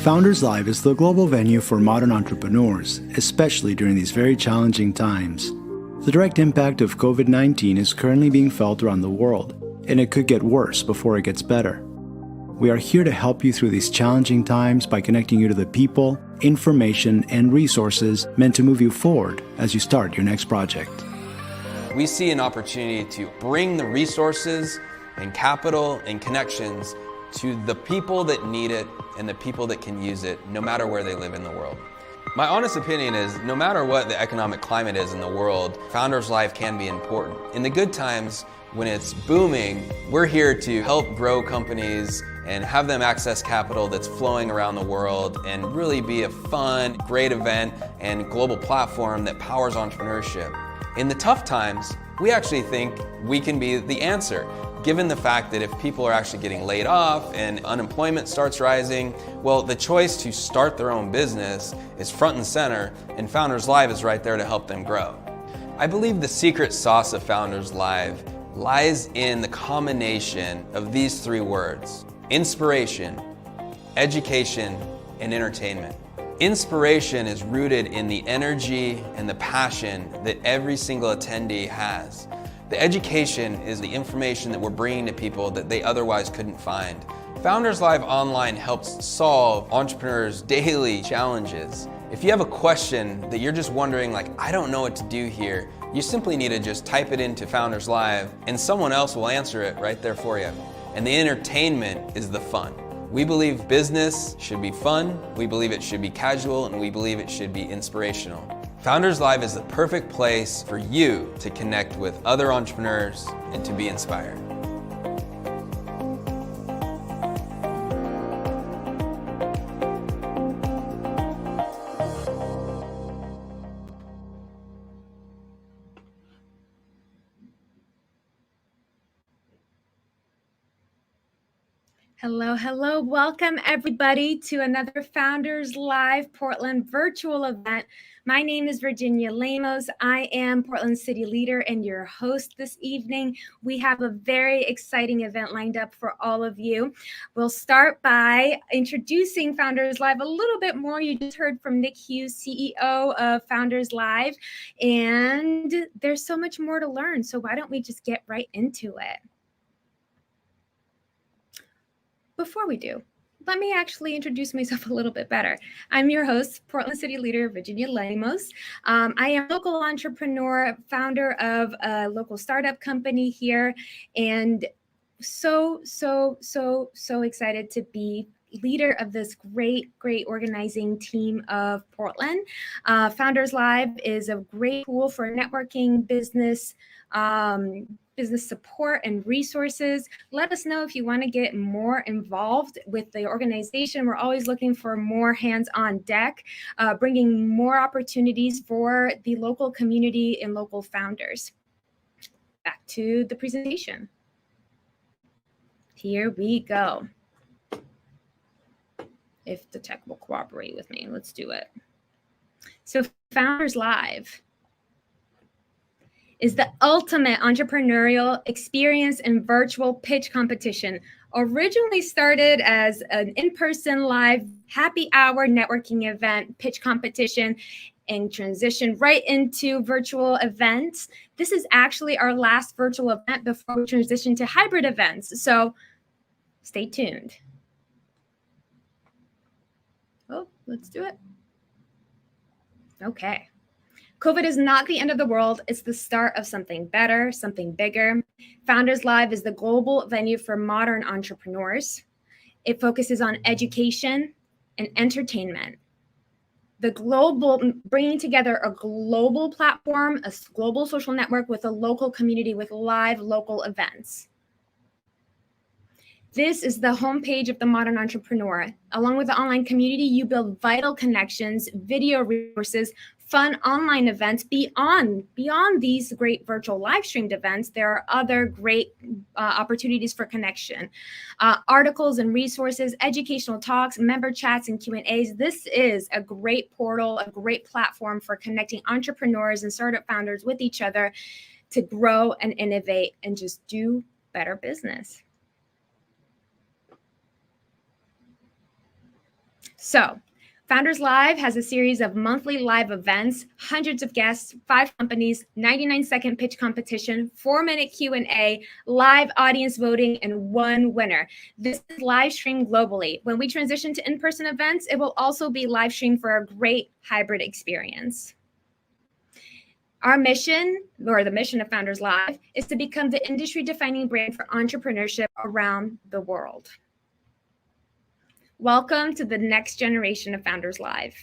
Founders Live is the global venue for modern entrepreneurs, especially during these very challenging times. The direct impact of COVID-19 is currently being felt around the world, and it could get worse before it gets better. We are here to help you through these challenging times by connecting you to the people, information, and resources meant to move you forward as you start your next project. We see an opportunity to bring the resources and capital and connections to the people that need it and the people that can use it, no matter where they live in the world. My honest opinion is, no matter what the economic climate is in the world, Founders Live can be important. In the good times, when it's booming, we're here to help grow companies and have them access capital that's flowing around the world and really be a fun, great event and global platform that powers entrepreneurship. In the tough times, we actually think we can be the answer, given the fact that if people are actually getting laid off and unemployment starts rising, well, the choice to start their own business is front and center, and Founders Live is right there to help them grow. I believe the secret sauce of Founders Live lies in the combination of these three words: inspiration, education, and entertainment. Inspiration is rooted in the energy and the passion that every single attendee has. The education is the information that we're bringing to people that they otherwise couldn't find. Founders Live Online helps solve entrepreneurs' daily challenges. If you have a question that you're just wondering, like, I don't know what to do here, you simply need to just type it into Founders Live and someone else will answer it right there for you. And the entertainment is the fun. We believe business should be fun, we believe it should be casual, and we believe it should be inspirational. Founders Live is the perfect place for you to connect with other entrepreneurs and to be inspired. Hello, hello. Welcome everybody to another Founders Live Portland virtual event. My name is Virginia Lemos. I am Portland City Leader and your host this evening. We have a very exciting event lined up for all of you. We'll start by introducing Founders Live a little bit more. You just heard from Nick Hughes, CEO of Founders Live, and there's so much more to learn. So why don't we just get right into it? Before we do, let me actually introduce myself a little bit better. I'm your host, Portland City Leader, Virginia Lemos. I am a local entrepreneur, founder of a local startup company here, and so excited to be leader of this great organizing team of Portland. Founders Live is a great tool for networking, business support and resources. Let us know if you want to get more involved with the organization. We're always looking for more hands on deck, bringing more opportunities for the local community and local founders. Back to the presentation. Here we go. If the tech will cooperate with me, let's do it. So Founders Live is the ultimate entrepreneurial experience and virtual pitch competition. Originally started as an in-person live happy hour networking event pitch competition and transitioned right into virtual events. This is actually our last virtual event before we transition to hybrid events. So stay tuned. Oh, let's do it. Okay. COVID is not the end of the world. It's the start of something better, something bigger. Founders Live is the global venue for modern entrepreneurs. It focuses on education and entertainment. Bringing together a global platform, a global social network with a local community with live local events. This is the homepage of the modern entrepreneur. Along with the online community, you build vital connections, video resources, fun online events beyond these great virtual live streamed events. There are other great opportunities for connection. Articles and resources, educational talks, member chats and Q&As. This is a great portal, a great platform for connecting entrepreneurs and startup founders with each other to grow and innovate and just do better business. So Founders Live has a series of monthly live events, hundreds of guests, 5 companies, 99-second pitch competition, 4-minute Q&A, live audience voting, and 1 winner. This is live streamed globally. When we transition to in-person events, it will also be live streamed for a great hybrid experience. Our mission, or the mission of Founders Live, is to become the industry-defining brand for entrepreneurship around the world. Welcome to the next generation of Founders Live.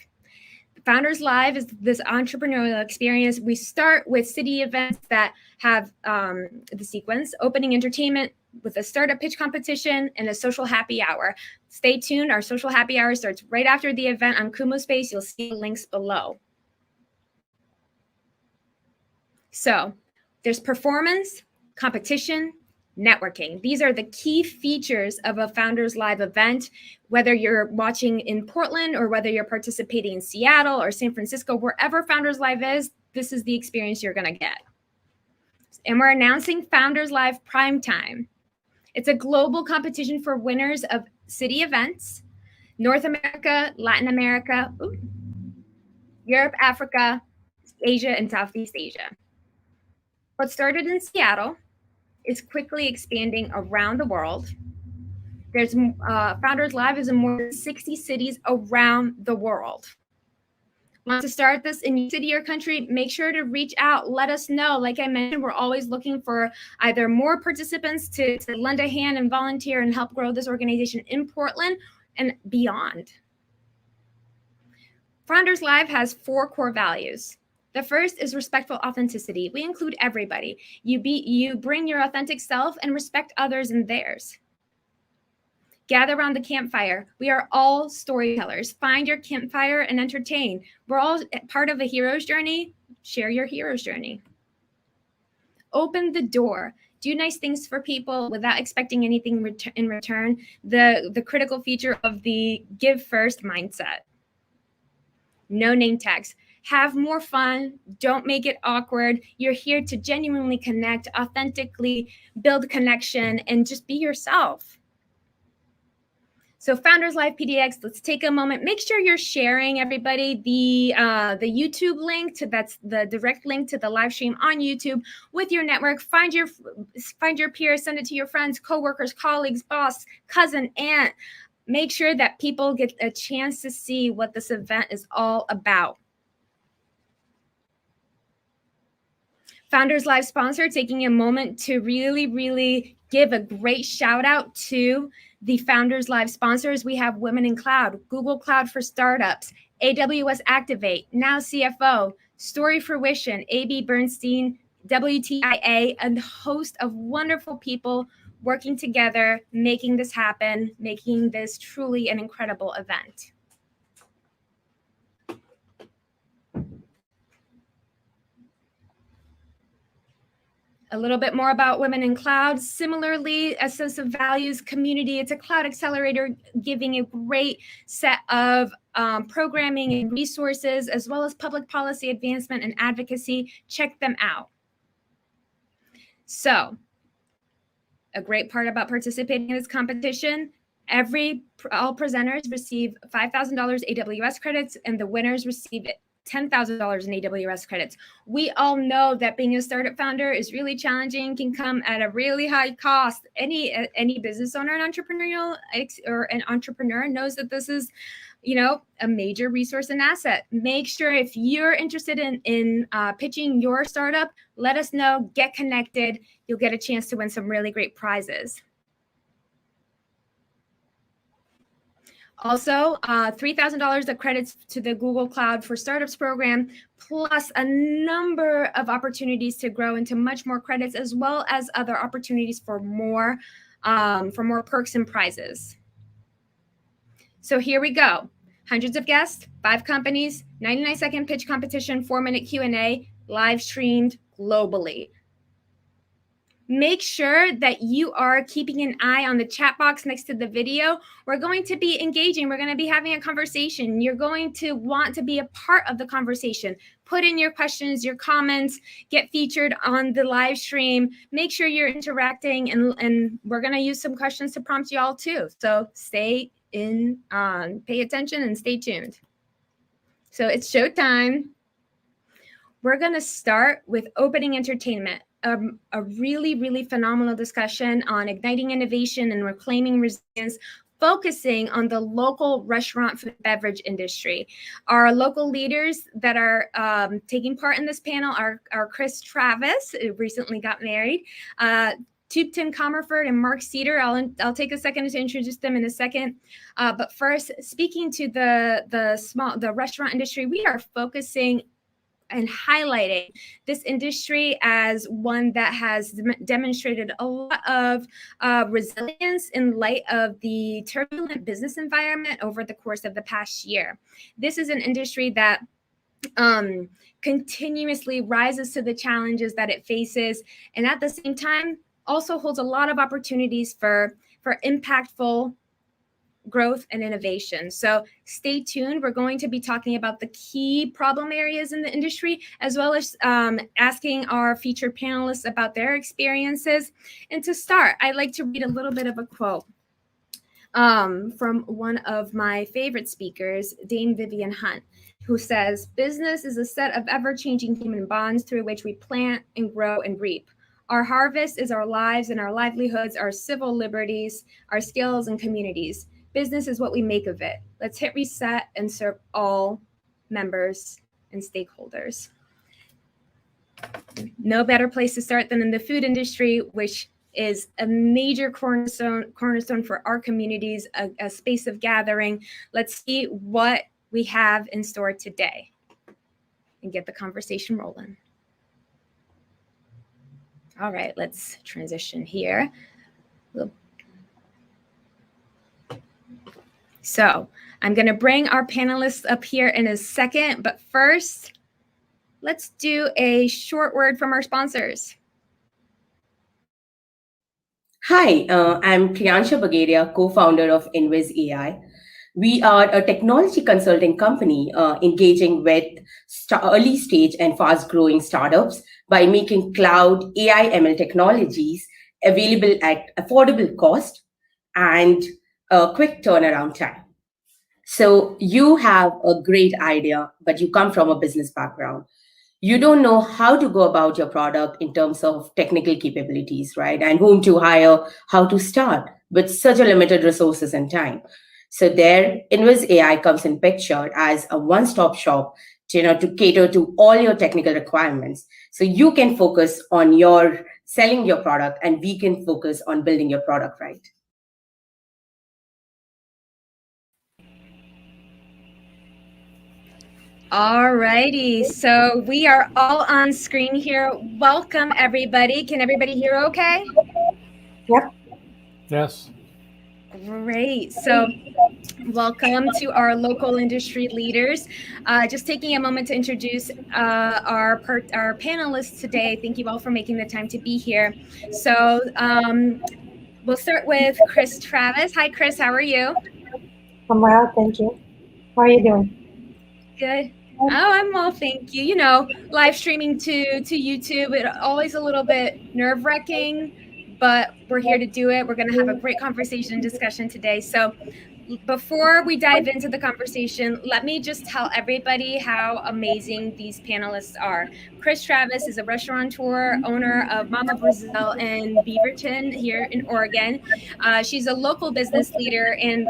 Founders Live is this entrepreneurial experience. We start with city events that have the sequence, opening entertainment with a startup pitch competition and a social happy hour. Stay tuned. Our social happy hour starts right after the event on Kumo Space. You'll see the links below. So there's performance, competition, networking. These are the key features of a Founders Live event. Whether you're watching in Portland or whether you're participating in Seattle or San Francisco, wherever Founders Live is, this is the experience you're going to get. And we're announcing Founders Live Primetime. It's a global competition for winners of city events, North America, Latin America, Europe, Africa, Asia, and Southeast Asia. What started in Seattle is quickly expanding around the world. There's Founders Live is in more than 60 cities around the world. Want to start this in your city or country? Make sure to reach out. Let us know. Like I mentioned, we're always looking for either more participants to lend a hand and volunteer and help grow this organization in Portland and beyond. Founders Live has 4 core values. The first is respectful authenticity. We include everybody. You bring your authentic self and respect others and theirs. Gather around the campfire. We are all storytellers. Find your campfire and entertain. We're all part of a hero's journey. Share your hero's journey. Open the door. Do nice things for people without expecting anything in return. The critical feature of the give first mindset. No name tags. Have more fun. Don't make it awkward. You're here to genuinely connect, authentically build connection, and just be yourself. So Founders Live PDX, let's take a moment. Make sure you're sharing, everybody, the YouTube link that's the direct link to the live stream on YouTube with your network. Find your peers, send it to your friends, coworkers, colleagues, boss, cousin, aunt. Make sure that people get a chance to see what this event is all about. Founders Live sponsor, taking a moment to really give a great shout out to the Founders Live sponsors. We have Women in Cloud, Google Cloud for Startups, AWS Activate, Now CFO, Story Fruition, AB Bernstein, WTIA, and a host of wonderful people working together, making this happen, making this truly an incredible event. A little bit more about Women in Cloud. Similarly, a sense of values, community. It's a cloud accelerator giving a great set of programming and resources, as well as public policy advancement and advocacy. Check them out. So, a great part about participating in this competition, all presenters receive $5,000 AWS credits, and the winners receive $10,000 in AWS credits. We all know that being a startup founder is really challenging, can come at a really high cost. Any business owner and an entrepreneur knows that this is, a major resource and asset. Make sure if you're interested in pitching your startup, let us know, get connected. You'll get a chance to win some really great prizes. Also, $3,000 of credits to the Google Cloud for Startups program, plus a number of opportunities to grow into much more credits, as well as other opportunities for more perks and prizes. So here we go. Hundreds of guests, 5 companies, 99-second pitch competition, 4-minute Q&A, live streamed globally. Make sure that you are keeping an eye on the chat box next to the video. We're going to be engaging. We're going to be having a conversation. You're going to want to be a part of the conversation. Put in your questions, your comments, get featured on the live stream. Make sure you're interacting, and we're going to use some questions to prompt you all too. So stay pay attention and stay tuned. So it's showtime. We're going to start with opening entertainment, a really, really phenomenal discussion on igniting innovation and reclaiming resilience, focusing on the local restaurant, food, and beverage industry. Our local leaders that are taking part in this panel are Chris Travis, who recently got married, Tim Comerford and Mark Cedar. I'll take a second to introduce them in a second. But first, speaking to the restaurant industry, we are focusing and highlighting this industry as one that has demonstrated a lot of resilience in light of the turbulent business environment over the course of the past year. This is an industry that continuously rises to the challenges that it faces, and at the same time also holds a lot of opportunities for impactful growth and innovation. So stay tuned. We're going to be talking about the key problem areas in the industry, as well as asking our featured panelists about their experiences. And to start, I'd like to read a little bit of a quote from one of my favorite speakers, Dame Vivian Hunt, who says, "Business is a set of ever-changing human bonds through which we plant and grow and reap. Our harvest is our lives, and our livelihoods, our civil liberties, our skills and communities. Business is what we make of it. Let's hit reset and serve all members and stakeholders." No better place to start than in the food industry, which is a major cornerstone for our communities, a space of gathering. Let's see what we have in store today and get the conversation rolling. All right, let's transition here. So I'm going to bring our panelists up here in a second, but first, let's do a short word from our sponsors. Hi, I'm Priyansha Bagaria, co-founder of Invis AI. We are a technology consulting company engaging with early stage and fast-growing startups by making cloud AI ML technologies available at affordable cost and a quick turnaround time. So you have a great idea, but you come from a business background. You don't know how to go about your product in terms of technical capabilities, right? And whom to hire, how to start with such a limited resources and time. So there, Invis AI comes in picture as a one-stop shop to cater to all your technical requirements. So you can focus on your selling your product, and we can focus on building your product right. All righty, so we are all on screen here. Welcome, everybody. Can everybody hear okay? Yep. Yes. Great. So welcome to our local industry leaders. Just taking a moment to introduce our panelists today. Thank you all for making the time to be here. So we'll start with Chris Travis. Hi, Chris. How are you? I'm well, thank you. How are you doing? Good. Oh, I'm well, thank you. You know, live streaming to YouTube, it's always a little bit nerve-wracking, but we're here to do it. We're going to have a great conversation and discussion today. So before we dive into the conversation, let me just tell everybody how amazing these panelists are. Chris Travis is a restaurateur, owner of Mama Brazil in Beaverton here in Oregon. She's a local business leader and,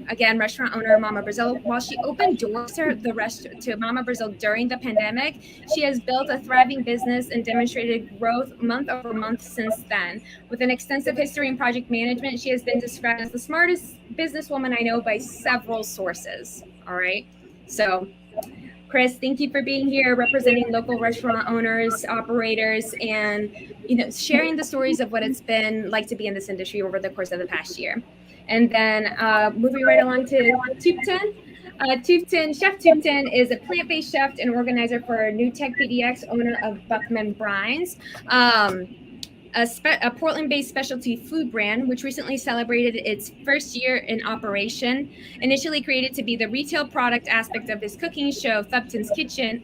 again, restaurant owner of Mama Brazil. While she opened doors to Mama Brazil during the pandemic, she has built a thriving business and demonstrated growth month over month since then. With an extensive history in project management, she has been described as the smartest businesswoman I know by several sources. All right. So, Chris, thank you for being here, representing local restaurant owners, operators, and sharing the stories of what it's been like to be in this industry over the course of the past year. And then moving right along to Tupten. Chef Tupten is a plant-based chef and organizer for New Tech PDX, owner of Buckman Brines. A Portland-based specialty food brand, which recently celebrated its first year in operation. Initially created to be the retail product aspect of his cooking show, Tupten's Kitchen,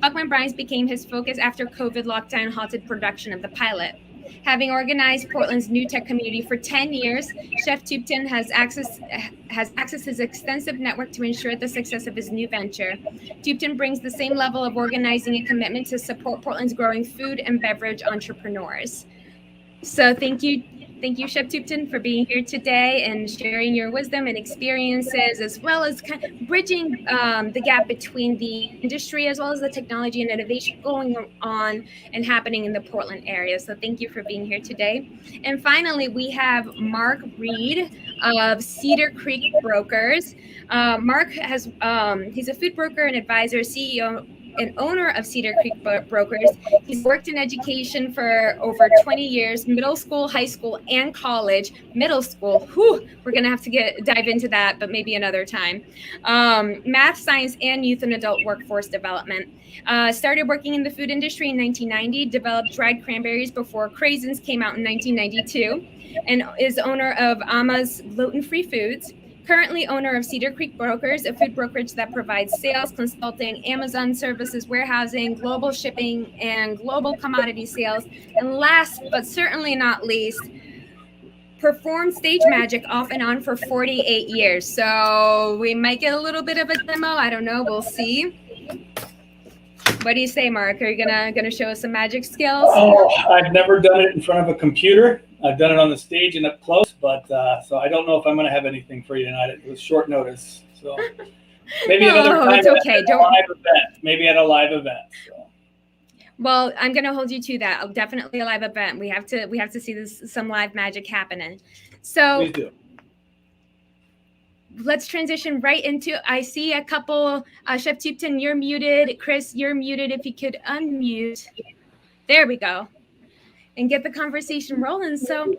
Buckman Brines became his focus after COVID lockdown halted production of the pilot. Having organized Portland's new tech community for 10 years, Chef Tupton has accessed his extensive network to ensure the success of his new venture. Tupton brings the same level of organizing and commitment to support Portland's growing food and beverage entrepreneurs. So thank you, Chef Tupton, for being here today and sharing your wisdom and experiences, as well as kind of bridging the gap between the industry as well as the technology and innovation going on and happening in the Portland area. So thank you for being here today. And finally, we have Mark Reed of Cedar Creek Brokers. Mark has he's a food broker and advisor, CEO and owner of Cedar Creek Brokers. He's worked in education for over 20 years, middle school, high school, and college. Middle school, we're gonna have to dive into that, but maybe another time. Math, science, and youth and adult workforce development. Started working in the food industry in 1990, developed dried cranberries before craisins came out in 1992, and is owner of Ama's Gluten-Free Foods. Currently owner of Cedar Creek Brokers, a food brokerage that provides sales, consulting, Amazon services, warehousing, global shipping, and global commodity sales. And last but certainly not least, performed stage magic off and on for 48 years. So we might get a little bit of a demo. I don't know. We'll see. What do you say, Mark? Are you gonna show us some magic skills? Oh, I've never done it in front of a computer. I've done it on the stage and up close, but so I don't know if I'm going to have anything for you tonight. It was short notice, so maybe another time. It's okay. Maybe at a live event. So. Well, I'm going to hold you to that. Definitely a live event. We have to see some live magic happening. So please do. Let's transition right into. I see a couple. Chef Tupton, you're muted. Chris, you're muted. If you could unmute. There we go. And get the conversation rolling. So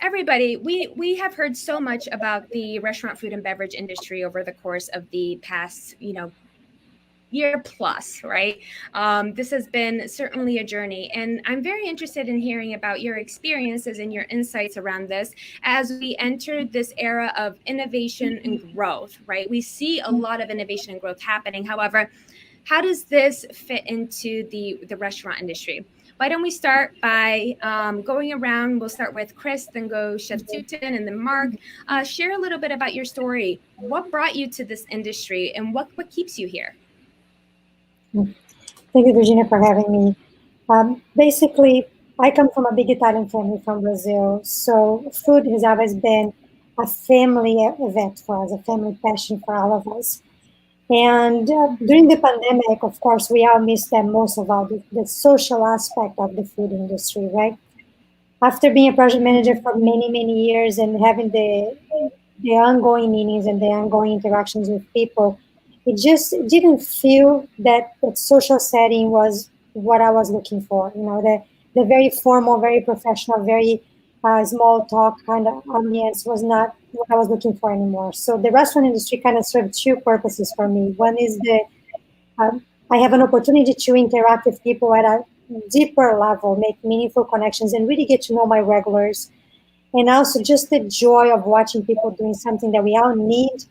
everybody, we have heard so much about the restaurant, food, and beverage industry over the course of the past, year plus, right? This has been certainly a journey. And I'm very interested in hearing about your experiences and your insights around this as we enter this era of innovation and growth, right? We see a lot of innovation and growth happening. However, how does this fit into the restaurant industry? Why don't we start by going around? We'll start with Chris, then go Chef Tupton, and then Mark. Share a little bit about your story. What brought you to this industry, and what keeps you here? Thank you, Virginia, for having me. Basically, I come from a big Italian family from Brazil, so food has always been a family event for us, a family passion for all of us. And during the pandemic, of course, we all missed that most of all, the social aspect of the food industry, right? After being a project manager for many, many years and having the ongoing meetings and the ongoing interactions with people, it just didn't feel that social setting was what I was looking for. The very formal, very professional, very small talk kind of ambience was not what I was looking for anymore. So the restaurant industry kind of served two purposes for me. One is I have an opportunity to interact with people at a deeper level, make meaningful connections, and really get to know my regulars. And also just the joy of watching people doing something that we all need,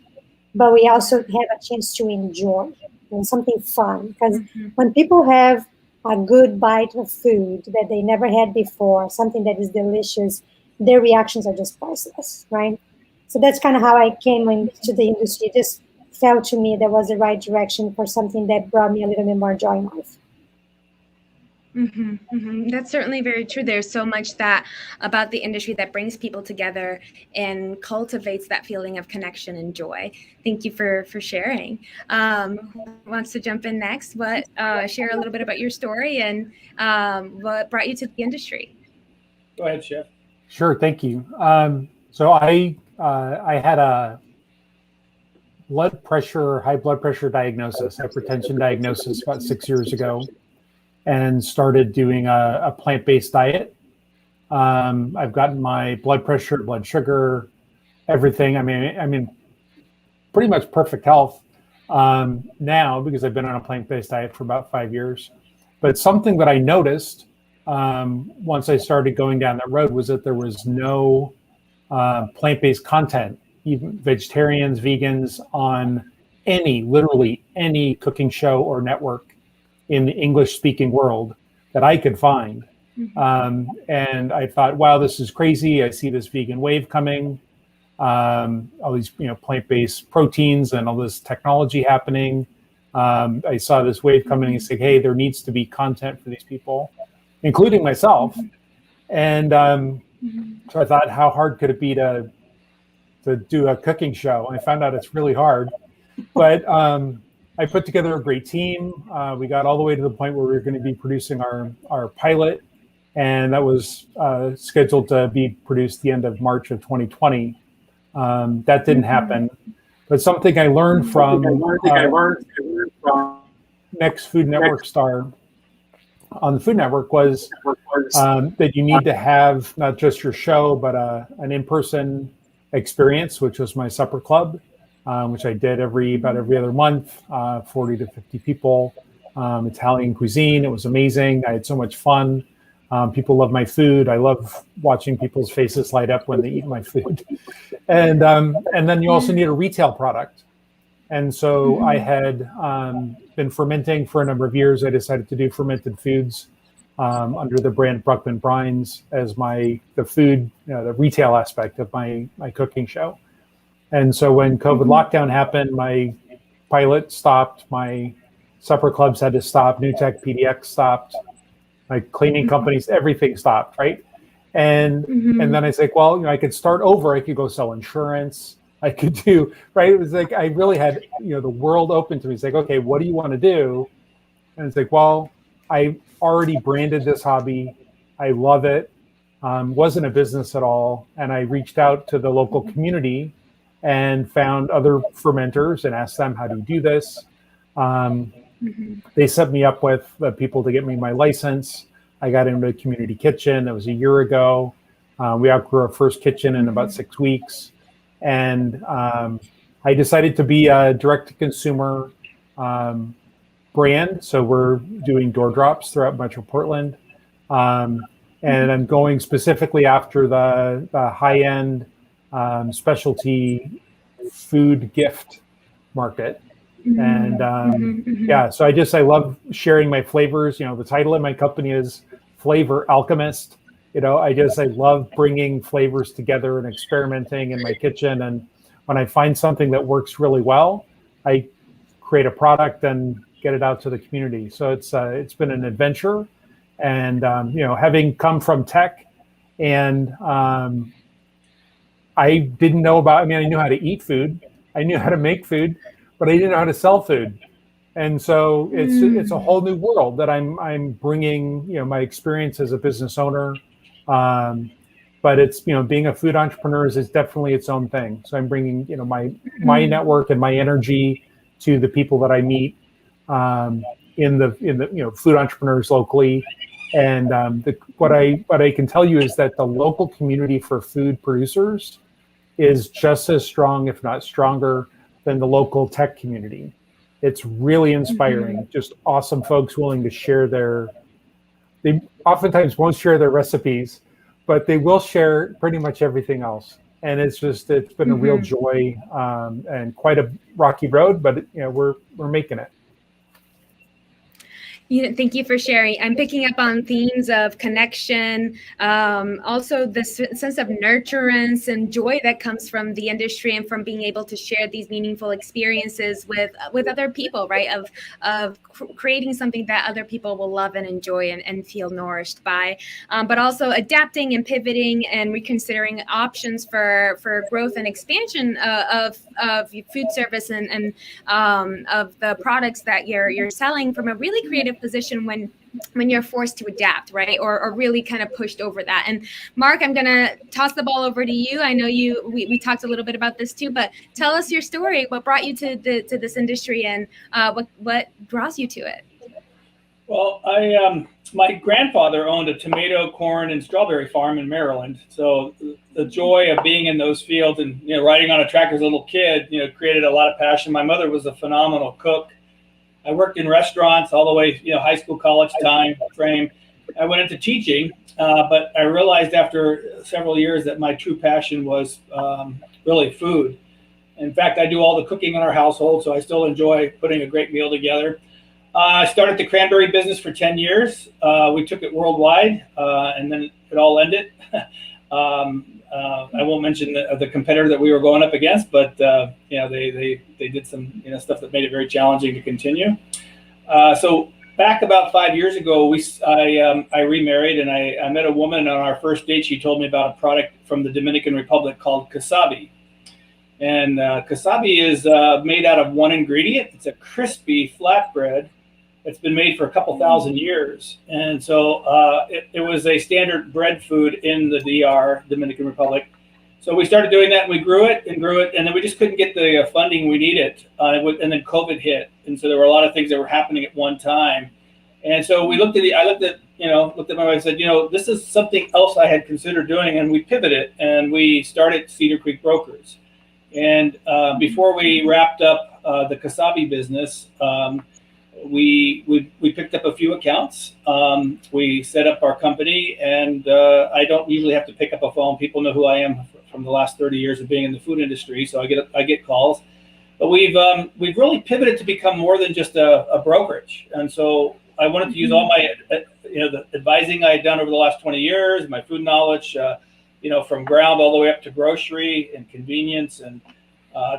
but we also have a chance to enjoy and something fun. Because when people have a good bite of food that they never had before, something that is delicious, their reactions are just priceless, right? So that's kind of how I came into the industry. It just felt to me that was the right direction for something that brought me a little bit more joy in life. That's certainly very true. There's so much about the industry that brings people together and cultivates that feeling of connection and joy. Thank you for sharing. Who wants to jump in next? Share a little bit about your story and what brought you to the industry? Go ahead, Chef. Sure, thank you. So I had a high blood pressure diagnosis, hypertension diagnosis about 6 years ago, and started doing a plant-based diet. I've gotten my blood pressure, blood sugar, everything. I mean, pretty much perfect health now because I've been on a plant-based diet for about 5 years. But something that I noticed once I started going down that road was that there was no plant-based content, even vegetarians, vegans, on literally any cooking show or network in the English-speaking world that I could find. And I thought, wow, this is crazy. I see this vegan wave coming, all these plant-based proteins and all this technology happening. I saw this wave coming and said, hey, there needs to be content for these people, including myself. And so I thought, how hard could it be to do a cooking show? And I found out it's really hard. But I put together a great team. We got all the way to the point where we were going to be producing our pilot. And that was scheduled to be produced the end of March of 2020. That didn't happen. But something I learned from next Food Network star on the Food Network was that you need to have not just your show, but an in-person experience, which was my supper club, which I did about every other month, 40 to 50 people, Italian cuisine. It was amazing. I had so much fun. People love my food. I love watching people's faces light up when they eat my food. And then you also need a retail product. And so I had been fermenting for a number of years. I decided to do fermented foods under the brand Bruckman Brines as the food, the retail aspect of my cooking show. And so when COVID lockdown happened, my pilot stopped, my supper clubs had to stop, New Tech PDX stopped, my cleaning companies, everything stopped, right? And then I was like, well, I could start over. I could go sell insurance. I could do, right? It was like, I really had, the world open to me. It's like, okay, what do you want to do? And it's like, well, I already branded this hobby. I love it. Wasn't a business at all. And I reached out to the local community and found other fermenters and asked them, how do you do this? They set me up with people to get me my license. I got into a community kitchen. That was a year ago. We outgrew our first kitchen in about 6 weeks. And I decided to be a direct-to-consumer brand. So we're doing door drops throughout Metro Portland. And I'm going specifically after the high-end specialty food gift market. And so I love sharing my flavors. The title of my company is Flavor Alchemist. I love bringing flavors together and experimenting in my kitchen. And when I find something that works really well, I create a product and get it out to the community. So it's been an adventure. And having come from tech, and I didn't know I knew how to eat food, I knew how to make food, but I didn't know how to sell food. And so it's a whole new world that I'm bringing, my experience as a business owner. But it's, being a food entrepreneur is definitely its own thing. So I'm bringing, my network and my energy to the people that I meet in the food entrepreneurs locally. And what I can tell you is that the local community for food producers is just as strong, if not stronger, than the local tech community. It's really inspiring. Just awesome folks willing to share they oftentimes won't share their recipes, but they will share pretty much everything else. And it's been a real joy and quite a rocky road, but we're making it. Thank you for sharing. I'm picking up on themes of connection, also the sense of nurturance and joy that comes from the industry and from being able to share these meaningful experiences with other people, right? Of creating something that other people will love and enjoy and feel nourished by, but also adapting and pivoting and reconsidering options for growth and expansion of food service and of the products that you're selling from a really creative position when you're forced to adapt, right? Or really kind of pushed over that. And Mark, I'm going to toss the ball over to you. I know we talked a little bit about this too, but tell us your story. What brought you to this industry and what draws you to it? Well, my grandfather owned a tomato, corn, and strawberry farm in Maryland. So the joy of being in those fields and riding on a tractor as a little kid, created a lot of passion. My mother was a phenomenal cook. I worked in restaurants all the way, high school, college time frame. I went into teaching, but I realized after several years that my true passion was really food. In fact, I do all the cooking in our household, so I still enjoy putting a great meal together. I started the cranberry business for 10 years. We took it worldwide, and then it all ended. I won't mention the competitor that we were going up against, but they did some stuff that made it very challenging to continue. So back about 5 years ago, I remarried, and I met a woman on our first date. She told me about a product from the Dominican Republic called casabi. And casabi is made out of one ingredient. It's a crispy flatbread that's been made for a couple thousand years. And so it was a standard bread food in the DR, Dominican Republic. So we started doing that, and we grew it, and then we just couldn't get the funding we needed. And then COVID hit. And so there were a lot of things that were happening at one time. And so I looked at my wife and said, this is something else I had considered doing, and we pivoted, and we started Cedar Creek Brokers. And before we wrapped up the casabi business, we picked up a few accounts. We set up our company, and I don't usually have to pick up a phone. People know who I am from the last 30 years of being in the food industry, so I get calls. But we've really pivoted to become more than just a brokerage. And so I wanted to use all my the advising I had done over the last 20 years, my food knowledge, from ground all the way up to grocery and convenience, and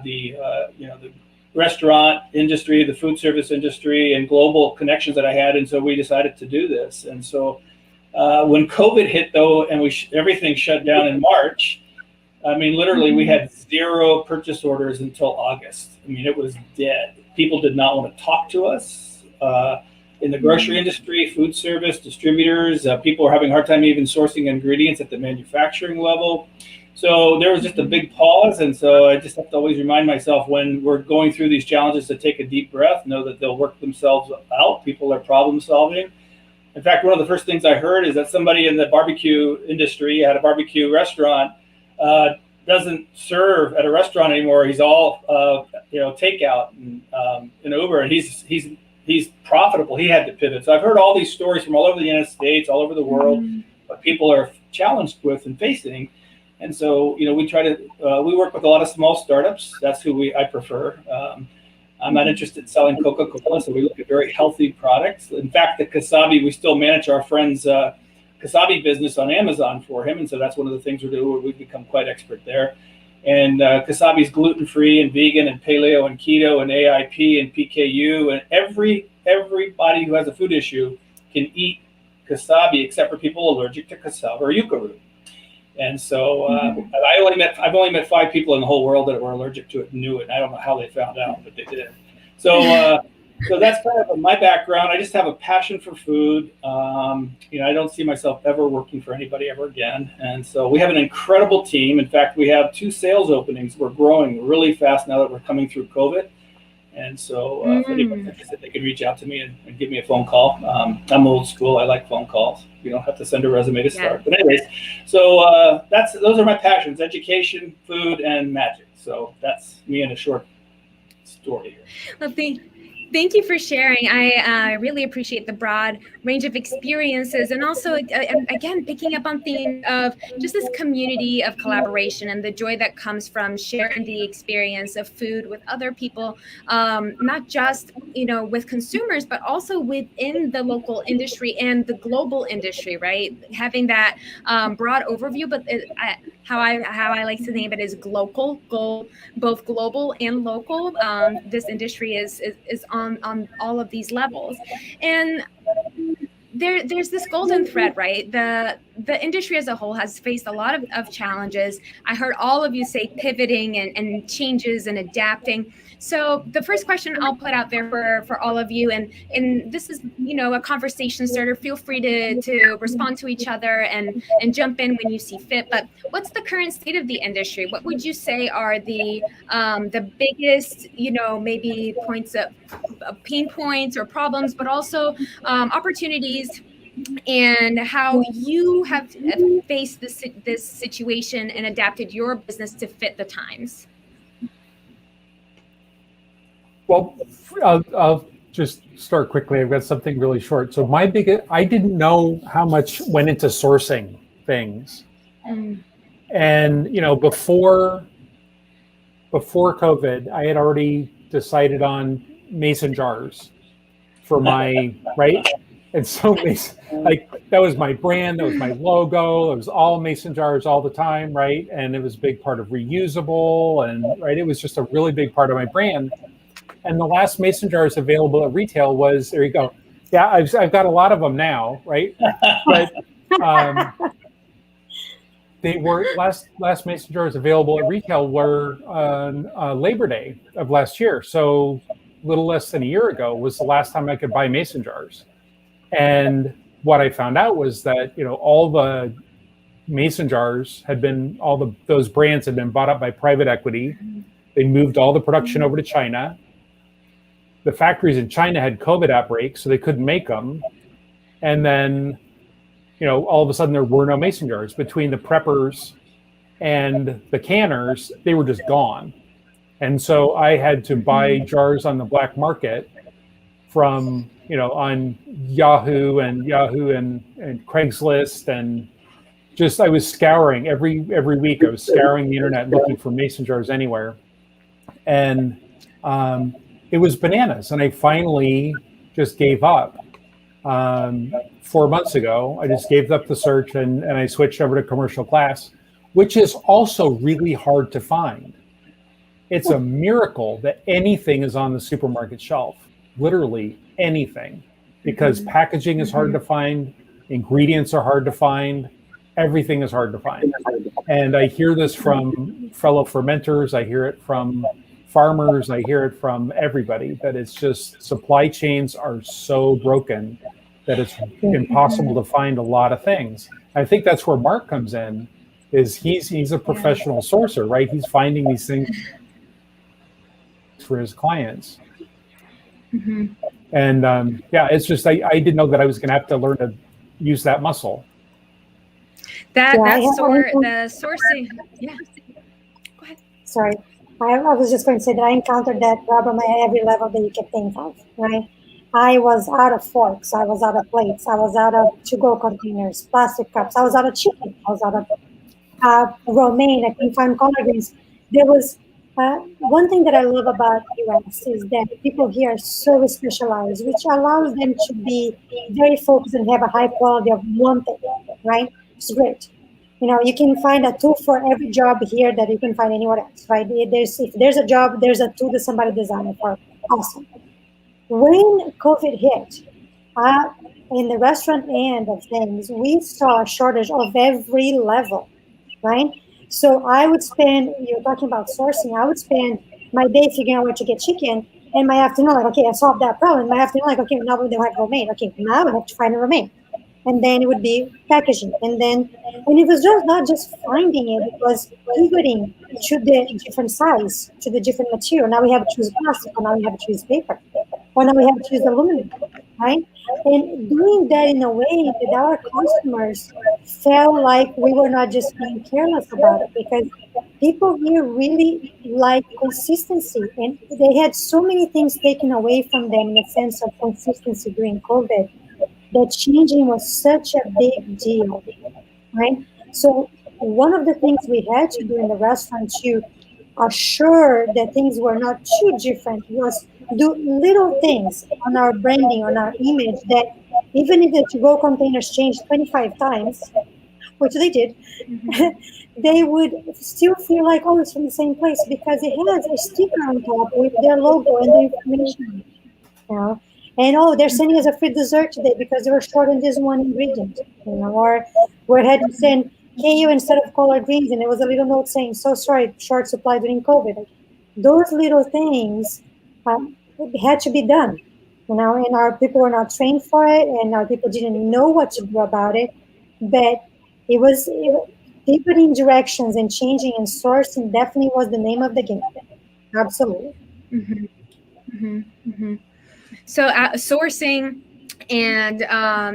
the restaurant industry, the food service industry, and global connections that I had. And so we decided to do this. And so when COVID hit, though, and everything shut down in March, literally we had 0 purchase orders until August. It was dead. People did not want to talk to us. In the grocery industry, food service, distributors, people were having a hard time even sourcing ingredients at the manufacturing level. So there was just a big pause. And so I just have to always remind myself when we're going through these challenges to take a deep breath, know that they'll work themselves out. People are problem solving. In fact, one of the first things I heard is that somebody in the barbecue industry had a barbecue restaurant, doesn't serve at a restaurant anymore. He's all, takeout and Uber, and he's profitable. He had to pivot. So I've heard all these stories from all over the United States, all over the world, what people are challenged with and facing. And so, we try to, we work with a lot of small startups. That's who I prefer. I'm not interested in selling Coca-Cola, so we look at very healthy products. In fact, the casabi, we still manage our friend's casabi business on Amazon for him. And so that's one of the things we do, where we've become quite expert there. And casabi is gluten-free and vegan and paleo and keto and AIP and PKU. And everybody who has a food issue can eat casabi, except for people allergic to cassava or yucca root. And so I've only met 5 people in the whole world that were allergic to it and knew it. I don't know how they found out, but they did. So that's kind of my background. I just have a passion for food. I don't see myself ever working for anybody ever again. And so we have an incredible team. In fact, we have 2 sales openings. We're growing really fast now that we're coming through COVID. And so if anybody's interested, they can reach out to me and give me a phone call. I'm old school. I like phone calls. You don't have to send a resume to start. But anyways, so those are my passions: education, food, and magic. So that's me in a short story here. Well, thank you for sharing. I really appreciate the broad range of experiences, and also, again, picking up on theme of just this community of collaboration and the joy that comes from sharing the experience of food with other people, not just with consumers, but also within the local industry and the global industry. Right, having that broad overview, but how I like to name it is global, both global and local. This industry is on all of these levels, and there's this golden thread, right? The industry as a whole has faced a lot of challenges. I heard all of you say pivoting and changes and adapting. So the first question I'll put out there for all of you, and this is a conversation starter. Feel free to respond to each other and jump in when you see fit. But what's the current state of the industry? What would you say are the biggest maybe points of pain points or problems, but also opportunities, and how you have faced this situation and adapted your business to fit the times? Well, I'll just start quickly. I've got something really short. So I didn't know how much went into sourcing things. And, before COVID, I had already decided on mason jars for my, right? And so like that was my brand, that was my logo, it was all mason jars all the time, right? And it was a big part of reusable, and right, it was just a really big part of my brand. And the last mason jars available at retail was, there you go. Yeah, I've got a lot of them now, right? But they were last mason jars available at retail were on Labor Day of last year. So a little less than a year ago was the last time I could buy mason jars. And what I found out was that, all the mason jars had been, those brands had been bought up by private equity. They moved all the production over to China. The factories in China had COVID outbreaks, so they couldn't make them. And then, all of a sudden there were no mason jars. Between the preppers and the canners, they were just gone. And so I had to buy jars on the black market from, on Yahoo and Craigslist, and just, I was scouring every week. I was scouring the internet looking for mason jars anywhere. And it was bananas. And I finally just gave up. 4 months ago, I just gave up the search and I switched over to commercial glass, which is also really hard to find. It's a miracle that anything is on the supermarket shelf, literally anything, because packaging is hard to find, ingredients are hard to find, everything is hard to find. And I hear this from fellow fermenters, I hear it from farmers, I hear it from everybody, that it's just supply chains are so broken that it's impossible to find a lot of things. I think that's where Mark comes in, is he's a professional sourcer, right? He's finding these things for his clients. And it's just, I didn't know that I was going to have to learn to use that muscle. The sourcing. Yeah. Go ahead. Sorry. I was just going to say that I encountered that problem at every level that you can think of, right? I was out of forks. I was out of plates. I was out of to-go containers, plastic cups. I was out of chicken. I was out of romaine. I couldn't find collard greens. There was one thing that I love about US is that people here are so specialized, which allows them to be very focused and have a high quality of one thing, right? It's great. You can find a tool for every job here that you can find anywhere else, right? If there's a job, there's a tool that somebody designed for. Awesome. When COVID hit, in the restaurant end of things, we saw a shortage of every level, right? So I would spend, you're talking about sourcing, I would spend my day figuring out where to get chicken, and my afternoon, like, okay, I solved that problem. My afternoon, like, okay, now we don't have romaine. Okay, now I have to find a romaine. And then it would be packaging. And it was just not just finding it was pivoting to the different size, to the different material. Now we have to choose plastic, or now we have to choose paper, or now we have to choose aluminum, right? And doing that in a way that our customers felt like we were not just being careless about it, because people here really like consistency, and they had so many things taken away from them in the sense of consistency during COVID, that changing was such a big deal, right? So one of the things we had to do in the restaurant to assure that things were not too different was do little things on our branding, on our image, that even if the to-go containers changed 25 times, which they did, they would still feel like, oh, it's from the same place, because it has a sticker on top with their logo and the information. And they're sending us a free dessert today because they were short on this one ingredient, or we had to send KU instead of collard greens, and there was a little note saying, so sorry, short supply during COVID. Those little things had to be done, and our people were not trained for it, and our people didn't know what to do about it, but it was pivoting directions and changing and sourcing definitely was the name of the game. Absolutely. So sourcing, and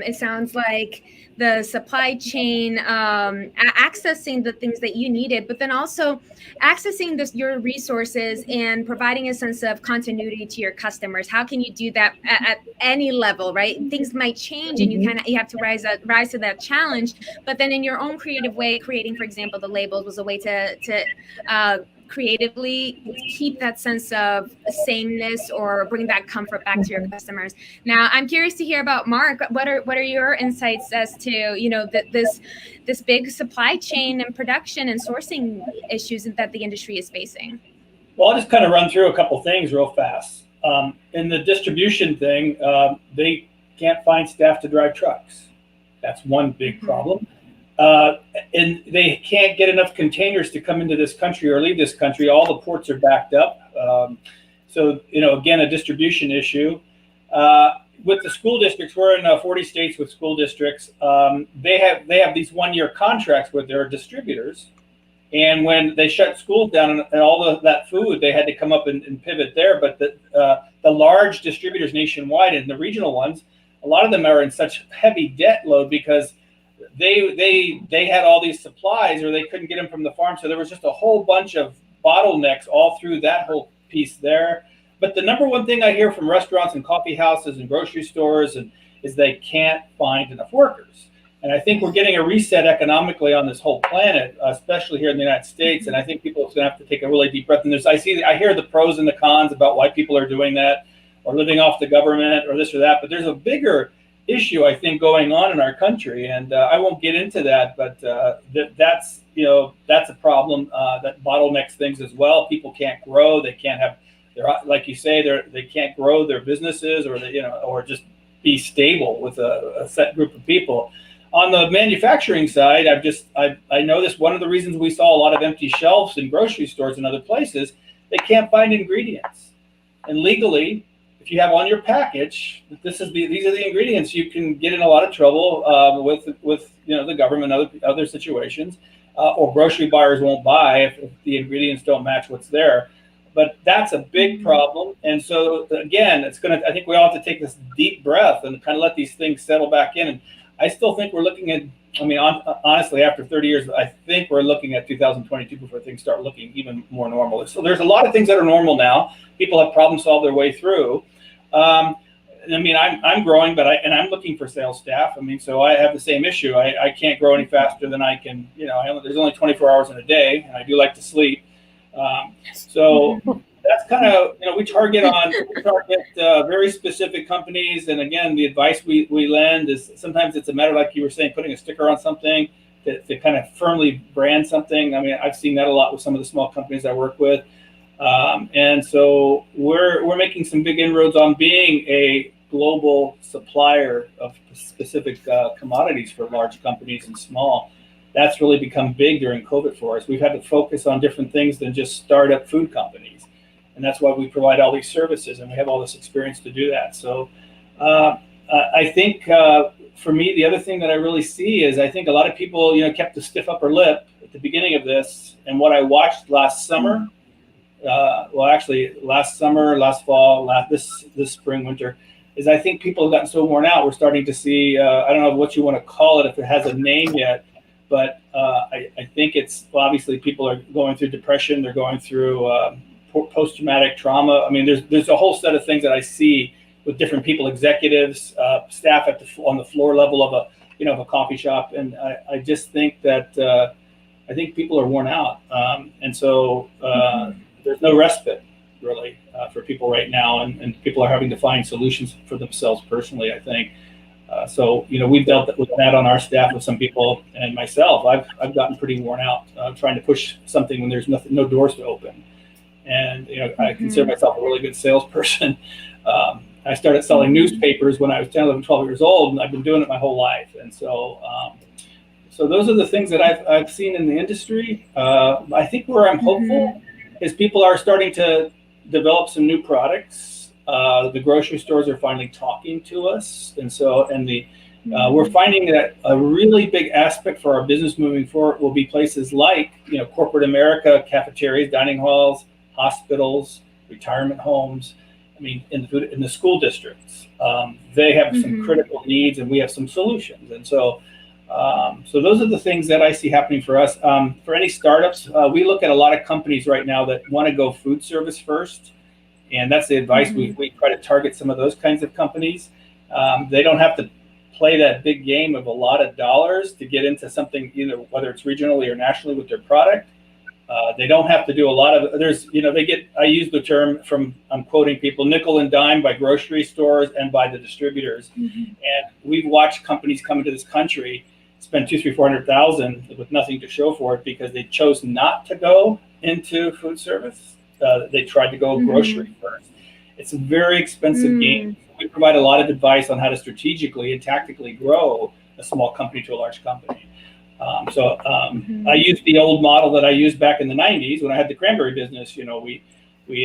it sounds like the supply chain, accessing the things that you needed, but then also accessing your resources and providing a sense of continuity to your customers. How can you do that at any level, right? Things might change, and you have to rise to that challenge. But then in your own creative way, creating, for example, the labels was a way to creatively keep that sense of sameness or bring that comfort back to your customers. Now, I'm curious to hear about Mark. What are your insights as to, you know, this big supply chain and production and sourcing issues that the industry is facing? Well, I'll just kind of run through a couple things real fast. In the distribution thing, they can't find staff to drive trucks. That's one big problem. And they can't get enough containers to come into this country or leave this country. All the ports are backed up. So, you know, again, a distribution issue. With the school districts, we're in 40 states with school districts. They have these one-year contracts with their distributors. And when they shut schools down and all that food, they had to come up and pivot there. But the large distributors nationwide and the regional ones, a lot of them are in such heavy debt load because they had all these supplies or they couldn't get them from the farm. So there was just a whole bunch of bottlenecks all through that whole piece there. But the number one thing I hear from restaurants and coffee houses and grocery stores is they can't find enough workers. And I think we're getting a reset economically on this whole planet, especially here in the United States. And I think people are going to have to take a really deep breath. And I hear the pros and the cons about why people are doing that or living off the government or this or that. But there's a bigger issue, I think, going on in our country. And I won't get into that, but that's a problem that bottlenecks things as well. People can't grow. They can't have, like you say, they can't grow their businesses or just be stable with a set group of people. On the manufacturing side, I noticed one of the reasons we saw a lot of empty shelves in grocery stores and other places, they can't find ingredients. And legally, if you have on your package, these are the ingredients, you can get in a lot of trouble with the government, other situations, or grocery buyers won't buy if the ingredients don't match what's there. But that's a big problem. And so again, I think we all have to take this deep breath and kind of let these things settle back in. And I still think we're looking at, honestly, after 30 years, I think we're looking at 2022 before things start looking even more normal. So there's a lot of things that are normal now. People have problem solved their way through. I'm growing, but I'm looking for sales staff. So I have the same issue. I can't grow any faster than I can, there's only 24 hours in a day, and I do like to sleep. So that's kind of, we target very specific companies. And again, the advice we lend is sometimes it's a matter, like you were saying, putting a sticker on something to kind of firmly brand something. I've seen that a lot with some of the small companies I work with. And so we're making some big inroads on being a global supplier of specific commodities for large companies and small. That's really become big during COVID for us. We've had to focus on different things than just startup food companies. And that's why we provide all these services, and we have all this experience to do that. So I think for me, the other thing that I really see is I think a lot of people, kept a stiff upper lip at the beginning of this. And what I watched last summer, last summer, last fall, this spring, winter, is I think people have gotten so worn out. We're starting to see, I don't know what you want to call it, if it has a name yet, but I think it's obviously people are going through depression. They're going through post-traumatic trauma. There's a whole set of things that I see with different people, executives, staff on the floor level of a coffee shop, and I just think that I think people are worn out, and so there's no respite really for people right now, and people are having to find solutions for themselves personally, I think. So we've dealt with that on our staff with some people, and myself, I've gotten pretty worn out trying to push something when there's no doors to open. And I consider myself a really good salesperson. I started selling newspapers when I was 10, 11, 12 years old, and I've been doing it my whole life. And so those are the things that I've seen in the industry. I think where I'm hopeful is people are starting to develop some new products. The grocery stores are finally talking to us, and we're finding that a really big aspect for our business moving forward will be places like corporate America, cafeterias, dining halls, hospitals, retirement homes. In the school districts, they have some critical needs, and we have some solutions. And so those are the things that I see happening for us. For any startups, we look at a lot of companies right now that want to go food service first, and that's the advice. We try to target some of those kinds of companies. They don't have to play that big game of a lot of dollars to get into something, whether it's regionally or nationally with their product. They don't have to do a lot of, I use the term I'm quoting people, nickel and dime by grocery stores and by the distributors. And we've watched companies come into this country, spend $200,000, $300,000 with nothing to show for it because they chose not to go into food service. They tried to go grocery first. It's a very expensive game. We provide a lot of advice on how to strategically and tactically grow a small company to a large company. I used the old model that I used back in the 90s when I had the cranberry business. We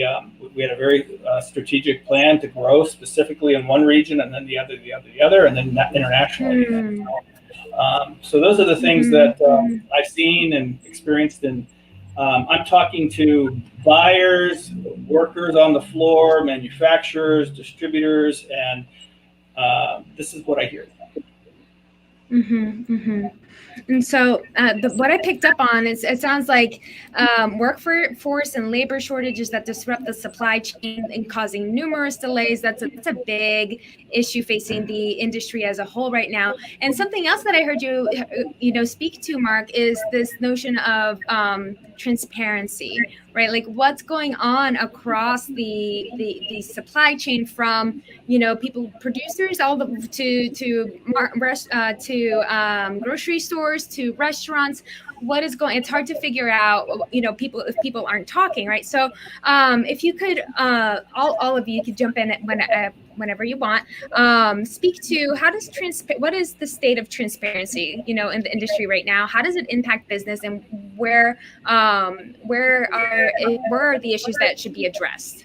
had a very strategic plan to grow specifically in one region and then the other, and then internationally. So those are the things that I've seen and experienced. And I'm talking to buyers, workers on the floor, manufacturers, distributors, and this is what I hear. And so what I picked up on is it sounds like workforce and labor shortages that disrupt the supply chain and causing numerous delays. That's a big issue facing the industry as a whole right now. And something else that I heard you speak to, Mark, is this notion of transparency, right? Like what's going on across the supply chain from people, producers, all the to grocery stores, to restaurants. What is going? It's hard to figure out, if people aren't talking, right? So, if you could, all of you could jump in whenever you want. Speak to what is the state of transparency, in the industry right now? How does it impact business, and where are the issues that should be addressed?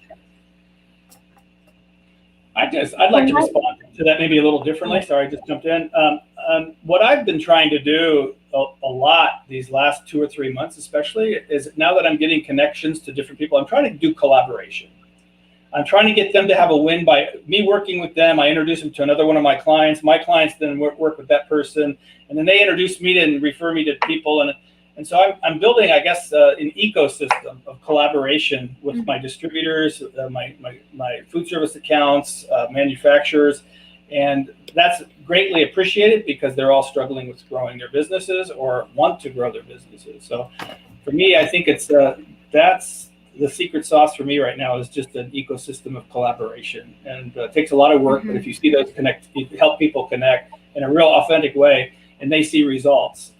I'd like to respond to that maybe a little differently. Sorry, I just jumped in. What I've been trying to do a lot these last 2 or 3 months, especially, is now that I'm getting connections to different people, I'm trying to do collaboration. I'm trying to get them to have a win by me working with them. I introduce them to another one of my clients. My clients then work with that person, and then they introduce me and refer me to people. And so I'm building, I guess, an ecosystem of collaboration with my distributors, my food service accounts, manufacturers, and that's greatly appreciated because they're all struggling with growing their businesses or want to grow their businesses. So for me, I think that's the secret sauce for me right now, is just an ecosystem of collaboration. And it takes a lot of work, but if you see those help people connect in a real authentic way and they see results,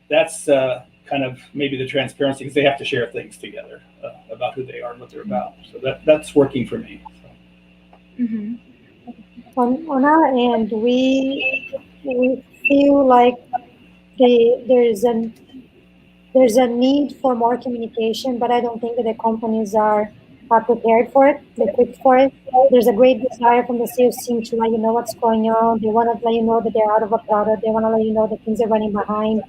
that's kind of maybe the transparency, because they have to share things together about who they are and what they're about. So that's working for me. So. On our end, we feel like there's a need for more communication, but I don't think that the companies are prepared for it, equipped for it. There's a great desire from the sales team to let you know what's going on. They want to let you know that they're out of a product. They want to let you know that things are running behind.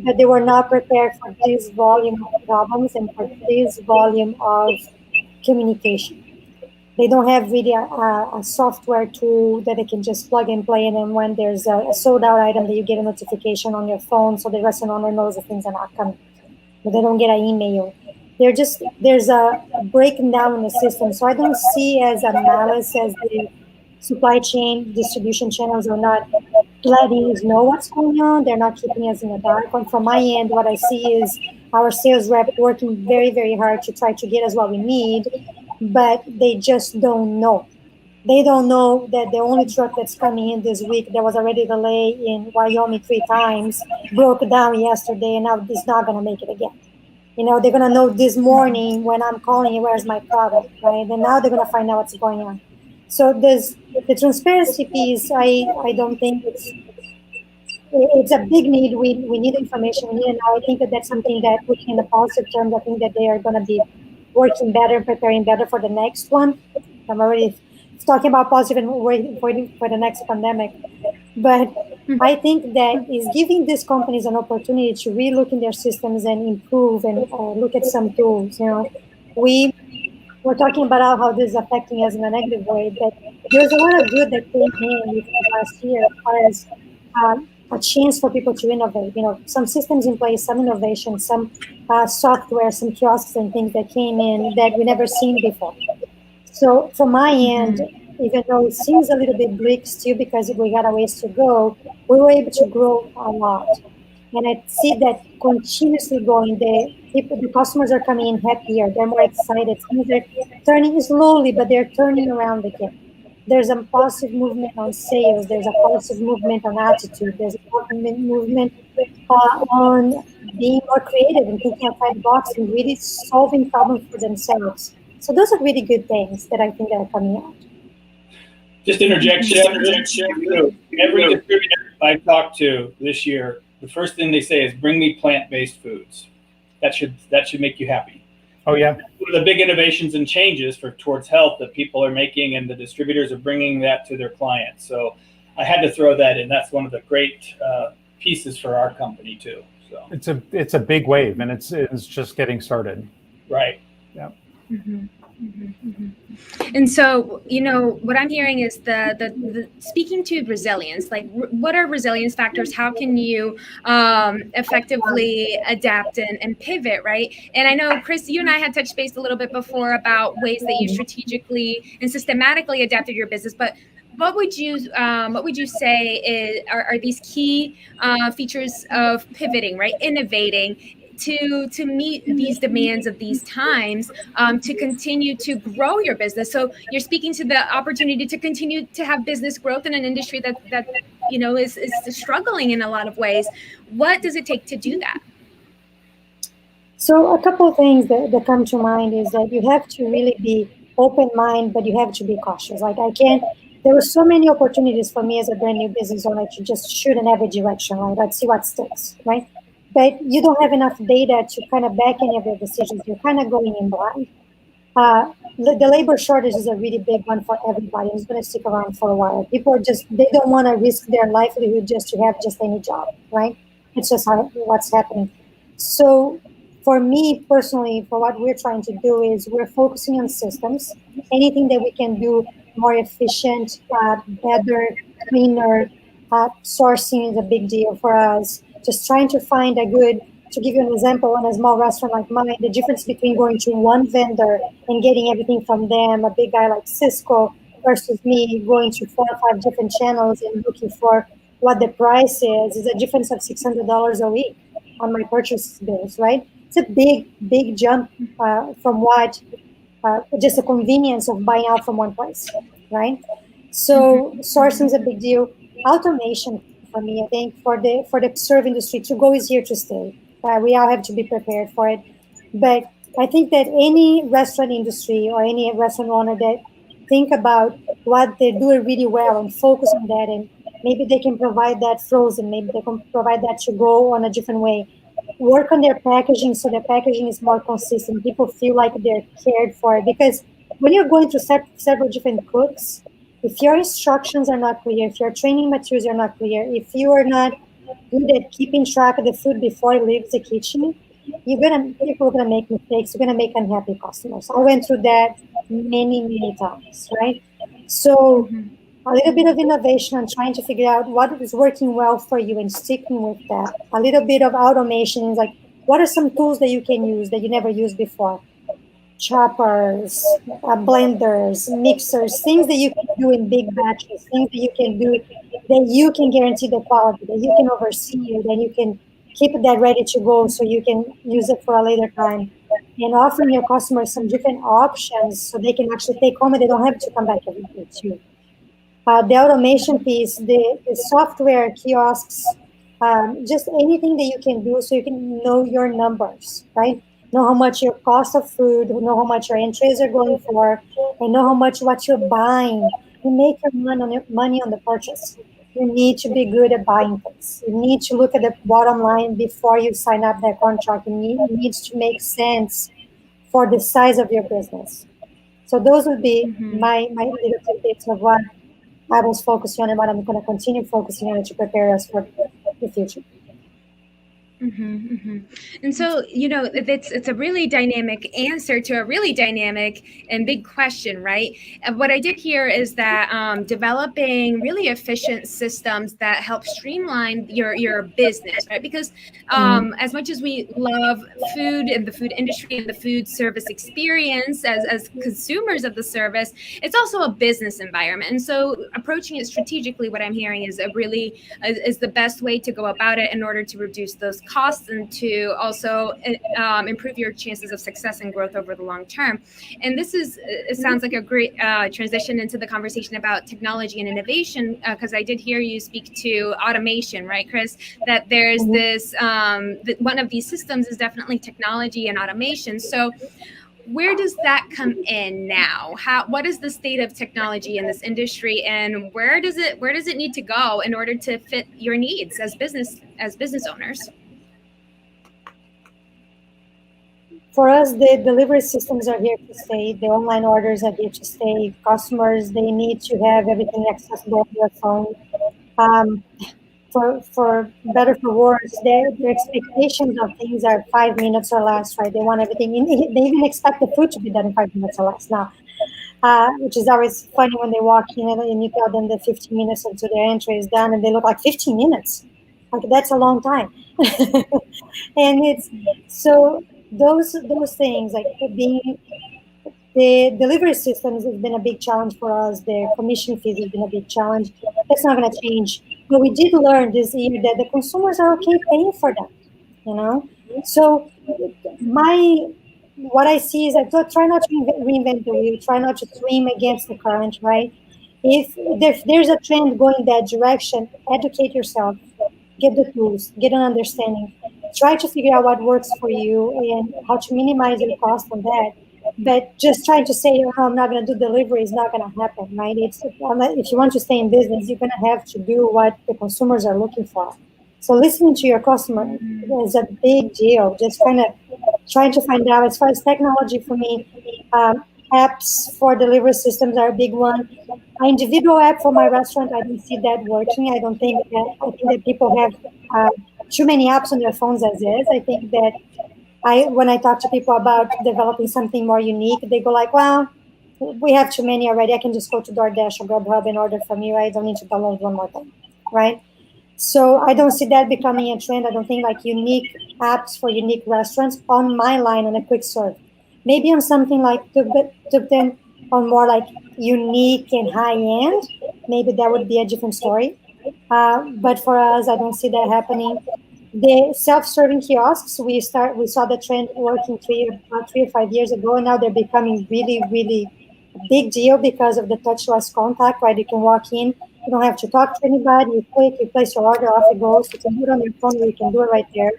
But they were not prepared for this volume of problems and for this volume of communication. They don't have really a software tool that they can just plug and play, and then when there's a sold out item, that you get a notification on your phone, so the restaurant owner knows that things are not coming. But they don't get an email. There's a breaking down in the system. So I don't see as a malice as the supply chain distribution channels are not letting us know what's going on. They're not keeping us in the dark. And from my end, what I see is our sales rep working very, very hard to try to get us what we need, but they just don't know. They don't know that the only truck that's coming in this week, there was already a delay in Wyoming 3 times, broke down yesterday, and now it's not going to make it again. They're going to know this morning when I'm calling you, where's my product, right? And now they're going to find out what's going on. So there's the transparency piece. I don't think it's a big need. We need information. And I think that's something that, looking in the positive terms, I think that they are going to be working better, preparing better for the next one. I'm already talking about positive and waiting for the next pandemic. But I think that is giving these companies an opportunity to relook in their systems and improve and look at some tools. We're talking about how this is affecting us in a negative way, but there's a lot of good that came in with last year as far as a chance for people to innovate. Some systems in place, some innovation, some software, some kiosks and things that came in that we never seen before. So from my end, even though it seems a little bit bleak still because we got a ways to go, we were able to grow a lot. And I see that continuously growing. The customers are coming in happier. They're more excited. Things are turning slowly, but they're turning around again. There's a positive movement on sales. There's a positive movement on attitude. There's a positive movement on being more creative and thinking outside the box and really solving problems for themselves. So those are really good things that I think that are coming out. Just interjection. Every distributor I've talked to this year, the first thing they say is, "Bring me plant-based foods." That should make you happy. Oh yeah. One of the big innovations and changes towards health that people are making, and the distributors are bringing that to their clients. So I had to throw that in. That's one of the great pieces for our company too. So it's a big wave, and it's just getting started. Right. Yeah. Mm-hmm. Mm-hmm, mm-hmm. And so, what I'm hearing is the speaking to resilience, like what are resilience factors? How can you effectively adapt and pivot, right? And I know, Chris, you and I had touched base a little bit before about ways that you strategically and systematically adapted your business, but what would you say are these key features of pivoting, right? Innovating to meet these demands of these times, to continue to grow your business. So you're speaking to the opportunity to continue to have business growth in an industry that is struggling in a lot of ways. What does it take to do that? So a couple of things that come to mind is that you have to really be open-minded, but you have to be cautious. There were so many opportunities for me as a brand new business owner to just shoot in every direction, right? Let's see what sticks, right? But you don't have enough data to kind of back any of your decisions. You're kind of going in blind. The labor shortage is a really big one for everybody. It's going to stick around for a while. People they don't want to risk their livelihood just to have just any job, right? It's just what's happening. So for me personally, for what we're trying to do is we're focusing on systems. Anything that we can do more efficient, better, cleaner, sourcing is a big deal for us. Just trying to find to give you an example, on a small restaurant like mine, the difference between going to one vendor and getting everything from them, a big guy like Cisco, versus me going to 4 or 5 different channels and looking for what the price is a difference of $600 a week on my purchase bills, right? It's a big jump from what just the convenience of buying out from one place, right? So sourcing is a big deal. Automation for me, I think for the serve industry to go is here to stay. We all have to be prepared for it. But I think that any restaurant industry or any restaurant owner that think about what they're doing really well and focus on that, and maybe they can provide that frozen, maybe they can provide that to go on a different way. Work on their packaging so their packaging is more consistent. People feel like they're cared for, because when you're going to several different cooks, if your instructions are not clear, if your training materials are not clear, if you are not good at keeping track of the food before it leaves the kitchen, people are gonna make mistakes. You're gonna make unhappy customers. I went through that many times, right? So a little bit of innovation and trying to figure out what is working well for you and sticking with that. A little bit of automation is like, what are some tools that you can use that you never used before? Choppers, blenders, mixers, things that you can do in big batches, things that you can do that you can guarantee the quality, that you can oversee it, and you can keep that ready to go so you can use it for a later time. And offering your customers some different options so they can actually take home and they don't have to come back every day too. The automation piece, the software, kiosks, just anything that you can do so you can know your numbers, right? Know how much your cost of food, know how much your entries are going for, and know how much what you're buying. You make your money on the purchase. You need to be good at buying things. You need to look at the bottom line before you sign up that contract. It needs to make sense for the size of your business. So those would be my little tidbits of what I was focusing on and what I'm going to continue focusing on to prepare us for the future. And so, it's a really dynamic answer to a really dynamic and big question, right? And what I did hear is that developing really efficient systems that help streamline your business, right? Because as much as we love food and the food industry and the food service experience as consumers of the service, it's also a business environment. And so approaching it strategically, what I'm hearing is is the best way to go about it in order to reduce those costs and to also improve your chances of success and growth over the long term. And it sounds like a great transition into the conversation about technology and innovation, because I did hear you speak to automation, right, Chris? That there's this, one of these systems is definitely technology and automation. So where does that come in now? What is the state of technology in this industry, and where does it need to go in order to fit your needs as business owners? For us, the delivery systems are here to stay. The online orders are here to stay. Customers, they need to have everything accessible to their phone. For better for worse, their expectations of things are 5 minutes or less, right? They want everything. They even expect the food to be done in 5 minutes or less now, which is always funny when they walk in and you tell them that 15 minutes until their entry is done, and they look like 15 minutes. Like, that's a long time. And it's so those things, like the delivery systems has been a big challenge for us. The commission fees has been a big challenge. That's not going to change. But we did learn this year that the consumers are okay paying for them, you know? So what I see is that try not to reinvent the wheel, try not to swim against the current, right? If there's a trend going that direction, educate yourself, get the tools, get an understanding, try to figure out what works for you and how to minimize your cost on that. But just trying to say, oh, I'm not going to do delivery is not going to happen, right? If you want to stay in business, you're going to have to do what the consumers are looking for. So listening to your customer is a big deal. Just kind of trying to find out. As far as technology, for me, apps for delivery systems are a big one. An individual app for my restaurant, I don't see that working. I think that people have too many apps on their phones as is. I think that when I talk to people about developing something more unique, they go like, well, we have too many already. I can just go to Doordash or Grubhub and order from you. I don't need to download one more thing, right? So I don't see that becoming a trend. I don't think like unique apps for unique restaurants on my line on a quick serve. Maybe on something like took them on more like unique and high end. Maybe that would be a different story. But for us, I don't see that happening. The self-serving kiosks, we saw the trend working 3 or 5 years ago, and now they're becoming really, really a big deal because of the touchless contact, right? You can walk in, you don't have to talk to anybody, you click, you place your order, off it goes. You can do it on your phone, or you can do it right there.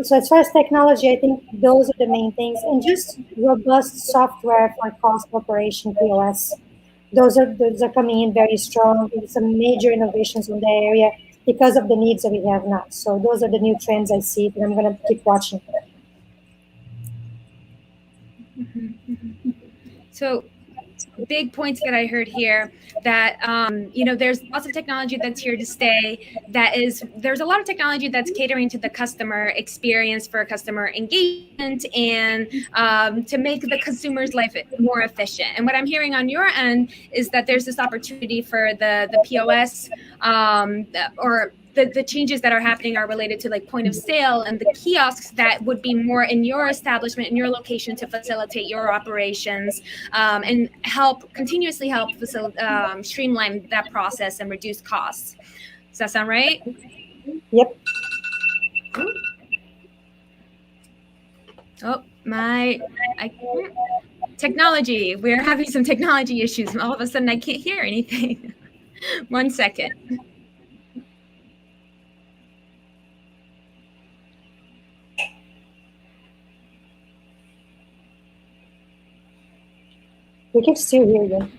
So as far as technology, I think those are the main things, and just robust software for cost operation, POS. Those are coming in very strong. There's some major innovations in the area because of the needs that we have now. So those are the new trends I see, and I'm going to keep watching. So big points that I heard here that, there's lots of technology that's here to stay. There's a lot of technology that's catering to the customer experience for customer engagement and to make the consumer's life more efficient. And what I'm hearing on your end is that there's this opportunity for the POS or the changes that are happening are related to like point of sale and the kiosks that would be more in your establishment, in your location to facilitate your operations and continuously help streamline that process and reduce costs. Does that sound right? Yep. Oh, technology. We're having some technology issues. All of a sudden, I can't hear anything. 1 second. We can still hear you.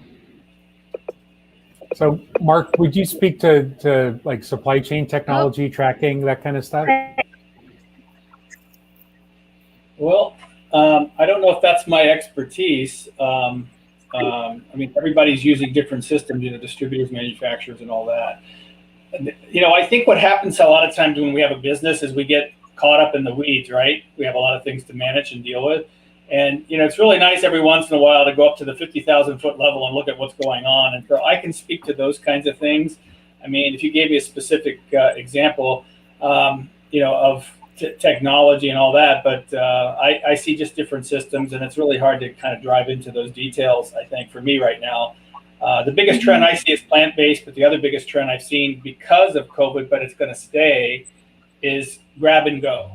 So, Mark, would you speak to like supply chain technology, tracking, that kind of stuff? Well, I don't know if that's my expertise. I mean, everybody's using different systems, distributors, manufacturers, and all that. I think what happens a lot of times when we have a business is we get caught up in the weeds, right? We have a lot of things to manage and deal with. And, it's really nice every once in a while to go up to the 50,000 foot level and look at what's going on. And so I can speak to those kinds of things. I mean, if you gave me a specific example, of technology and all that, but I see just different systems, and it's really hard to kind of drive into those details, I think, for me right now. The biggest trend I see is plant-based, but the other biggest trend I've seen because of COVID, but it's going to stay, is grab and go.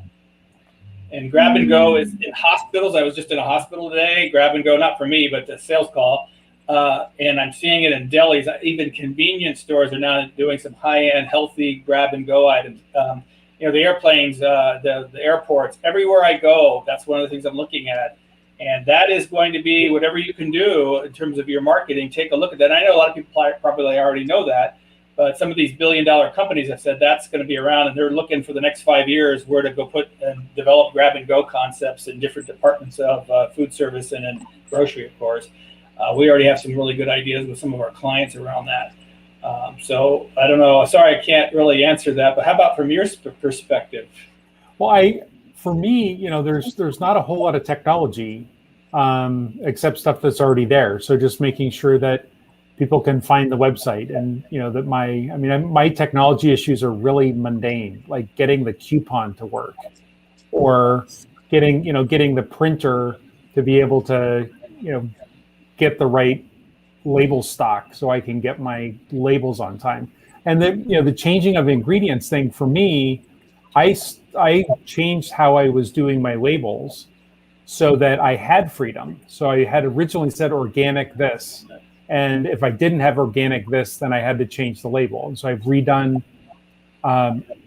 And grab and go is in hospitals. I was just in a hospital today. Grab and go, not for me, but the sales call. And I'm seeing it in delis. Even convenience stores are now doing some high-end, healthy grab and go items. The airplanes, the airports, everywhere I go, that's one of the things I'm looking at. And that is going to be whatever you can do in terms of your marketing. Take a look at that. I know a lot of people probably already know that, but some of these billion-dollar companies have said that's going to be around, and they're looking for the next 5 years where to go put and develop grab-and-go concepts in different departments of food service and in grocery, of course. We already have some really good ideas with some of our clients around that. So I don't know. Sorry, I can't really answer that. But how about from your perspective? Well, for me, there's not a whole lot of technology except stuff that's already there. So just making sure that people can find the website, and that my technology issues are really mundane, like getting the coupon to work, or getting the printer to be able to get the right label stock so I can get my labels on time. And the changing of ingredients thing for me, I changed how I was doing my labels so that I had freedom. So I had originally said organic this, and if I didn't have organic this, then I had to change the label. And so I've redone.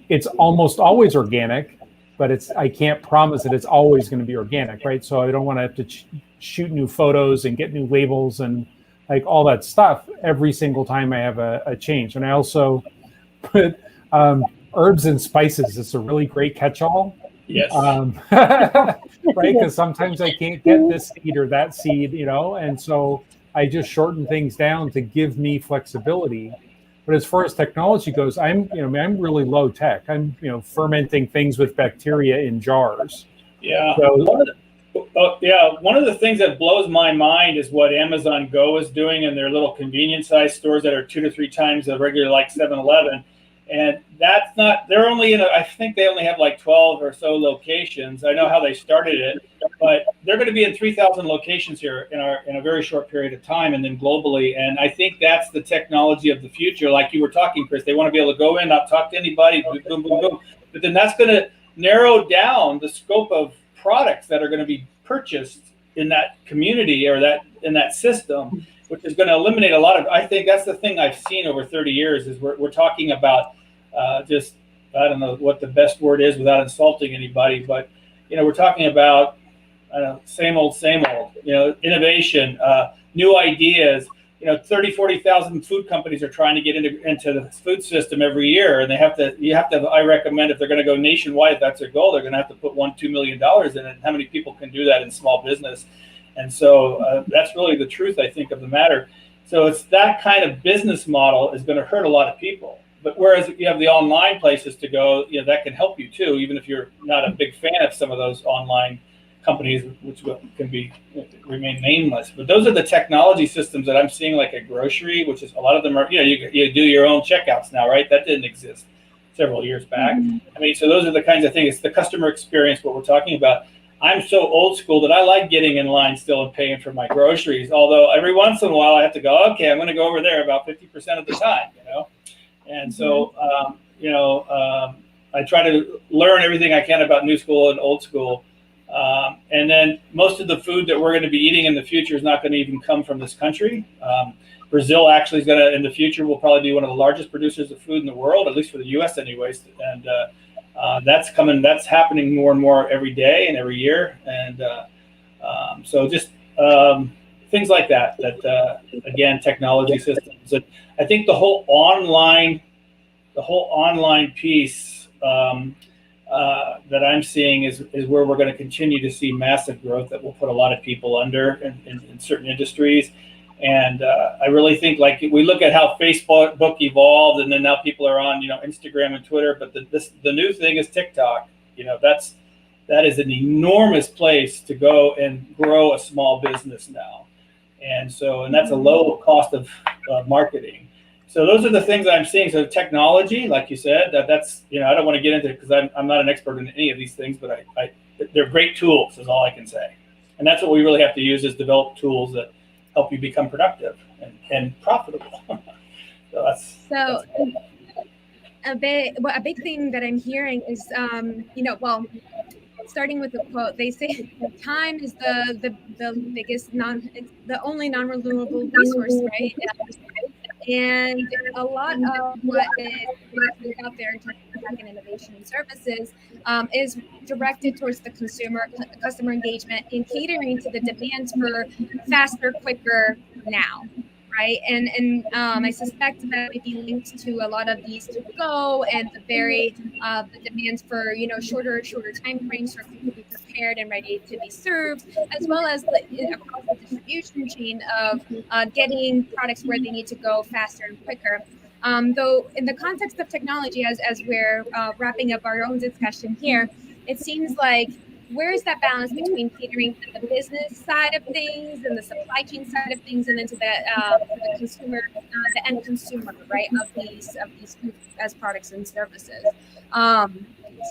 It's almost always organic, but I can't promise that it's always going to be organic, right? So I don't want to have to shoot new photos and get new labels and like all that stuff every single time I have a change. And I also put herbs and spices. It's a really great catch-all. Yes. Right? Because sometimes I can't get this seed or that seed, and so I just shorten things down to give me flexibility. But as far as technology goes, I'm really low tech. I'm, fermenting things with bacteria in jars. Yeah. So, one of the things that blows my mind is what Amazon Go is doing in their little convenience size stores that are 2 to 3 times the regular, like 7-Eleven. And that's not, they're only I think they only have like 12 or so locations. I know how they started it, but they're going to be in 3,000 locations here in a very short period of time, and then globally. And I think that's the technology of the future. Like you were talking, Chris, they want to be able to go in, not talk to anybody, boom, boom, boom. But then that's going to narrow down the scope of products that are going to be purchased in that community or in that system, which is going to eliminate a lot of, I think that's the thing I've seen over 30 years is we're talking about just, I don't know what the best word is without insulting anybody, but, we're talking about same old, innovation, new ideas. 30, 40,000 food companies are trying to get into the food system every year. And you have to, I recommend if they're going to go nationwide, if that's their goal, they're going to have to put $1-2 million in it. How many people can do that in small business? And so that's really the truth, I think, of the matter. So it's that kind of business model is going to hurt a lot of people. But whereas you have the online places to go, that can help you too, even if you're not a big fan of some of those online companies, which can remain nameless. But those are the technology systems that I'm seeing, like a grocery, which is a lot of them are, you do your own checkouts now, right? That didn't exist several years back. Mm-hmm. So those are the kinds of things. It's the customer experience, what we're talking about. I'm so old school that I like getting in line still and paying for my groceries. Although every once in a while I have to go, okay, I'm going to go over there about 50% of the time, And so, I try to learn everything I can about new school and old school. And then most of the food that we're going to be eating in the future is not going to even come from this country. Brazil actually is going to, in the future, will probably be one of the largest producers of food in the world, at least for the U.S. anyways. And that's happening more and more every day and every year. And so just things like that, again, technology systems. And I think the whole online piece that I'm seeing is where we're going to continue to see massive growth that will put a lot of people under in certain industries. And I really think, like, we look at how Facebook evolved, and then now people are on, Instagram and Twitter. But the new thing is TikTok. That is an enormous place to go and grow a small business now. And that's a low cost of marketing. So those are the things I'm seeing. So technology, like you said, that's I don't want to get into it because I'm not an expert in any of these things, but they're great tools is all I can say. And that's what we really have to use, is develop tools that help you become productive and profitable. a big thing that I'm hearing is, starting with the quote, they say time is the biggest it's the only non-renewable resource, right? And a lot of what is out there in terms of tech and innovation and services is directed towards the consumer, customer engagement, and catering to the demands for faster, quicker now. Right. And I suspect that might be linked to a lot of these to go and the the demands for, shorter time frames for food to be prepared and ready to be served, as well as across the distribution chain of getting products where they need to go faster and quicker. Though in the context of technology, as we're wrapping up our own discussion here, it seems like where is that balance between catering to the business side of things and the supply chain side of things, and then to the consumer, the end consumer, right, of these food as products and services.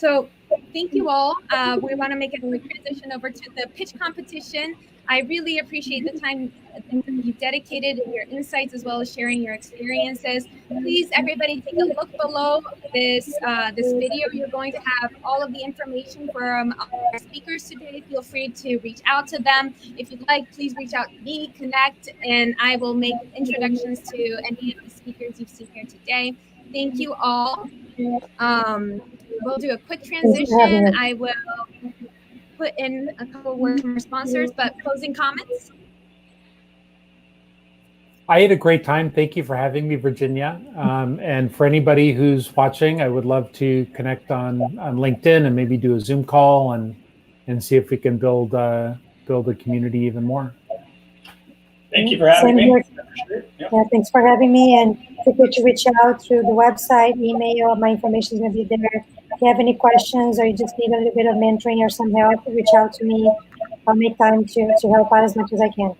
So thank you all. We want to make a transition over to the pitch competition. I really appreciate the time you've dedicated and your insights, as well as sharing your experiences. Please, everybody, take a look below this video. You're going to have all of the information from our speakers today. Feel free to reach out to them. If you'd like, please reach out to me, connect, and I will make introductions to any of the speakers you've seen here today. Thank you all. We'll do a quick transition. I will put in a couple words from our sponsors, but closing comments? I had a great time. Thank you for having me, Virginia. And for anybody who's watching, I would love to connect on LinkedIn and maybe do a Zoom call and see if we can build a community even more. Thank you for having me. Yep. Yeah, thanks for having me. And feel free to reach out through the website, email. My information is going to be there. If you have any questions or you just need a little bit of mentoring or some help, reach out to me. I'll make time to help out as much as I can.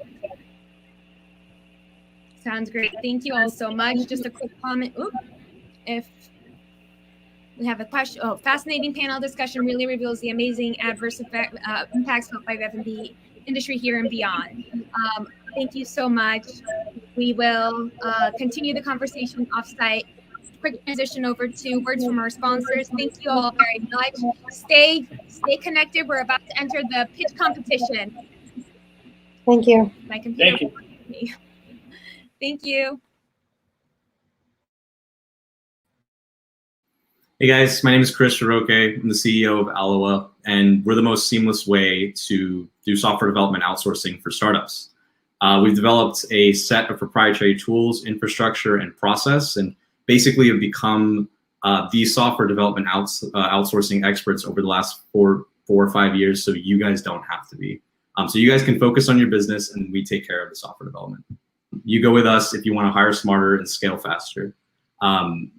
Sounds great. Thank you all so much. Just a quick comment. If we have a question, fascinating panel discussion really reveals the amazing adverse impacts felt by the F&B industry here and beyond. Thank you so much. We will continue the conversation offsite. Quick transition over to words from our sponsors. Thank you all very much. Stay connected. We're about to enter the pitch competition. Thank you. My computer. Thank you. Thank you. Hey guys, my name is Chris Shiroke. I'm the CEO of Iowa, and we're the most seamless way to do software development outsourcing for startups. We've developed a set of proprietary tools, infrastructure, and process, and basically have become the software development outsourcing experts over the last four or 5 years, so you guys don't have to be. So you guys can focus on your business, and we take care of the software development. You go with us if you want to hire smarter and scale faster.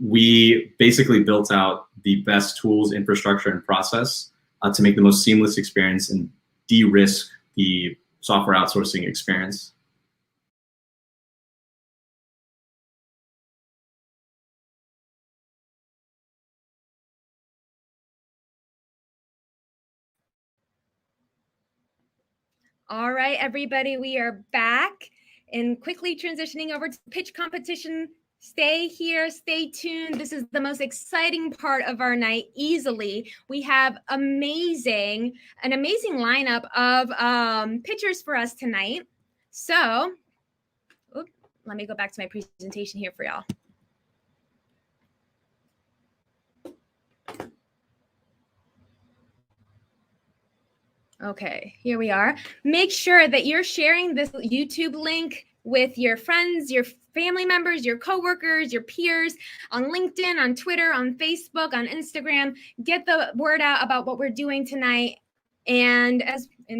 We basically built out the best tools, infrastructure, and process to make the most seamless experience and de-risk the software outsourcing experience. All right, everybody, we are back and quickly transitioning over to pitch competition. Stay here, stay tuned. This is the most exciting part of our night, easily. We have an amazing lineup of pitchers for us tonight. So, let me go back to my presentation here for y'all. Okay, here we are. Make sure that you're sharing this YouTube link with your friends, your family members, your coworkers, your peers, on LinkedIn, on Twitter, on Facebook, on Instagram. Get the word out about what we're doing tonight, and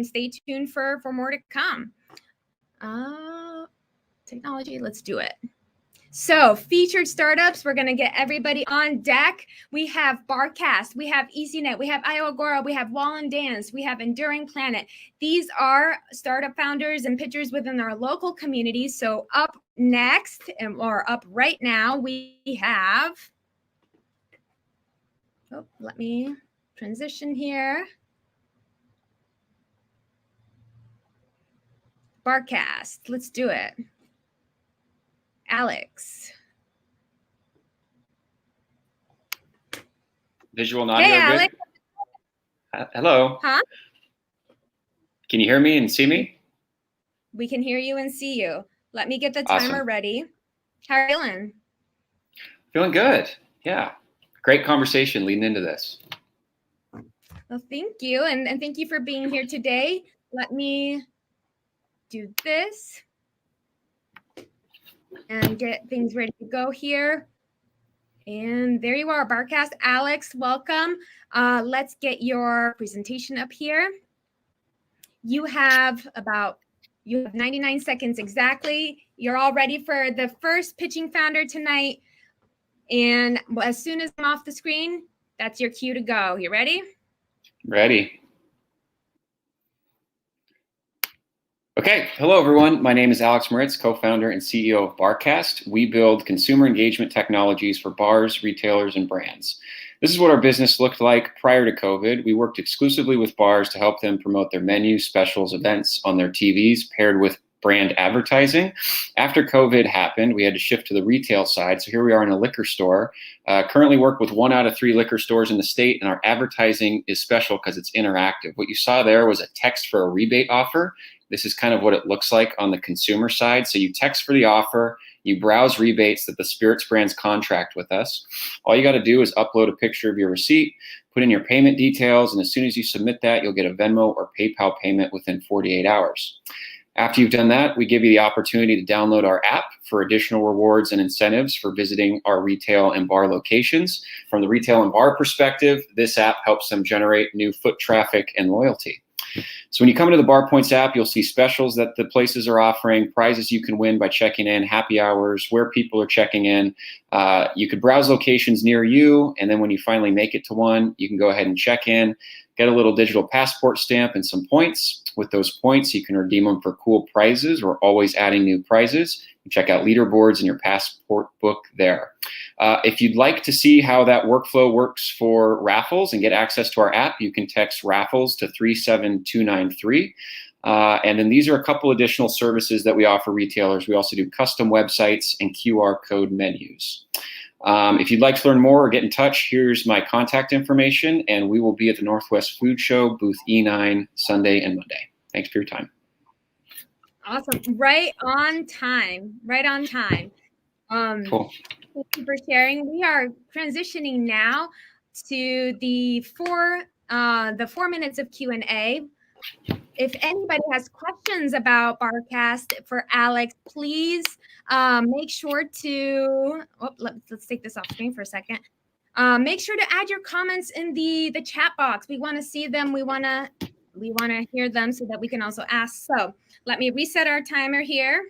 stay tuned for more to come. Technology, let's do it. So, featured startups, we're going to get everybody on deck. We have Barcast, we have EasyNet, we have Iowa Agora, we have Wall and Dance, we have Enduring Planet. These are startup founders and pitchers within our local communities. So, up next, or up right now, we have, let me transition here. Barcast, let's do it. Alex. Visual and audio Hey, good? Alex. Hello. Huh? Can you hear me and see me? We can hear you and see you. Let me get the timer Awesome. ready. How are you feeling? Feeling good. Yeah. Great conversation leading into this. Well, thank you. And thank you for being here today. Let me do this and get things ready to go here. And there you are, Barcast. Alex, welcome. Let's get your presentation up here. You have 99 seconds exactly. You're all ready for the first pitching founder tonight. And as soon as I'm off the screen, that's your cue to go. You ready? Ready. Okay, hello everyone. My name is Alex Moritz, co-founder and CEO of Barcast. We build consumer engagement technologies for bars, retailers, and brands. This is what our business looked like prior to COVID. We worked exclusively with bars to help them promote their menus, specials, events on their TVs, paired with brand advertising. After COVID happened, we had to shift to the retail side. So here we are in a liquor store. Currently work with 1 out of 3 liquor stores in the state, and our advertising is special because it's interactive. What you saw there was a text for a rebate offer. This is kind of what it looks like on the consumer side. So you text for the offer, you browse rebates that the spirits brands contract with us. All you got to do is upload a picture of your receipt, put in your payment details, and as soon as you submit that, you'll get a Venmo or PayPal payment within 48 hours. After you've done that, we give you the opportunity to download our app for additional rewards and incentives for visiting our retail and bar locations. From the retail and bar perspective, this app helps them generate new foot traffic and loyalty. So when you come into the Bar Points app, you'll see specials that the places are offering, prizes you can win by checking in, happy hours, where people are checking in. You could browse locations near you, and then when you finally make it to one, you can go ahead and check in, get a little digital passport stamp and some points. With those points, you can redeem them for cool prizes. We're always adding new prizes. You check out leaderboards in your passport book there. If you'd like to see how that workflow works for raffles and get access to our app, you can text raffles to 37293. And then these are a couple additional services that we offer retailers. We also do custom websites and QR code menus. If you'd like to learn more or get in touch, here's my contact information, and we will be at the Northwest Food Show, booth E9, Sunday and Monday. Thanks for your time. Awesome. Right on time. Right on time. Cool. Thank you for sharing. We are transitioning now to the 4 minutes of Q&A. If anybody has questions about Barcast for Alex, please make sure to, let's take this off screen for a second. Make sure to add your comments in the chat box. We want to see them. We want to hear them so that we can also ask. So let me reset our timer here.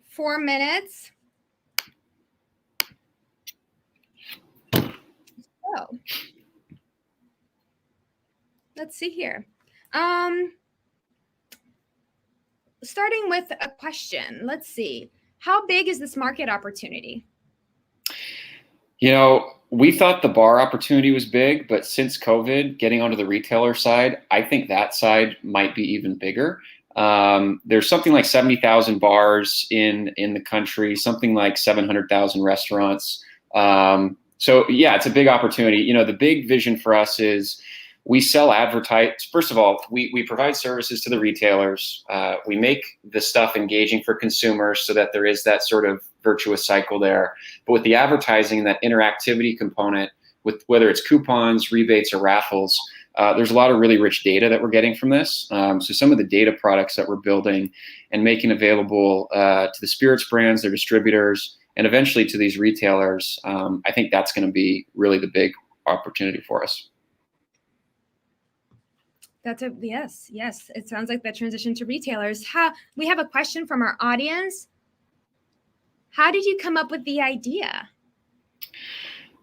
4 minutes. So let's see here. Starting with a question. Let's see. How big is this market opportunity? You know, we thought the bar opportunity was big, but since COVID, getting onto the retailer side, I think that side might be even bigger. There's something like 70,000 bars in the country, something like 700,000 restaurants. So yeah, it's a big opportunity. You know, the big vision for us is we sell First of all, we provide services to the retailers. We make the stuff engaging for consumers so that there is that sort of virtuous cycle there. But with the advertising and that interactivity component, with whether it's coupons, rebates, or raffles, there's a lot of really rich data that we're getting from this. So some of the data products that we're building and making available to the spirits brands, their distributors, and eventually to these retailers, I think that's going to be really the big opportunity for us. Yes. It sounds like that transition to retailers. We have a question from our audience. How did you come up with the idea?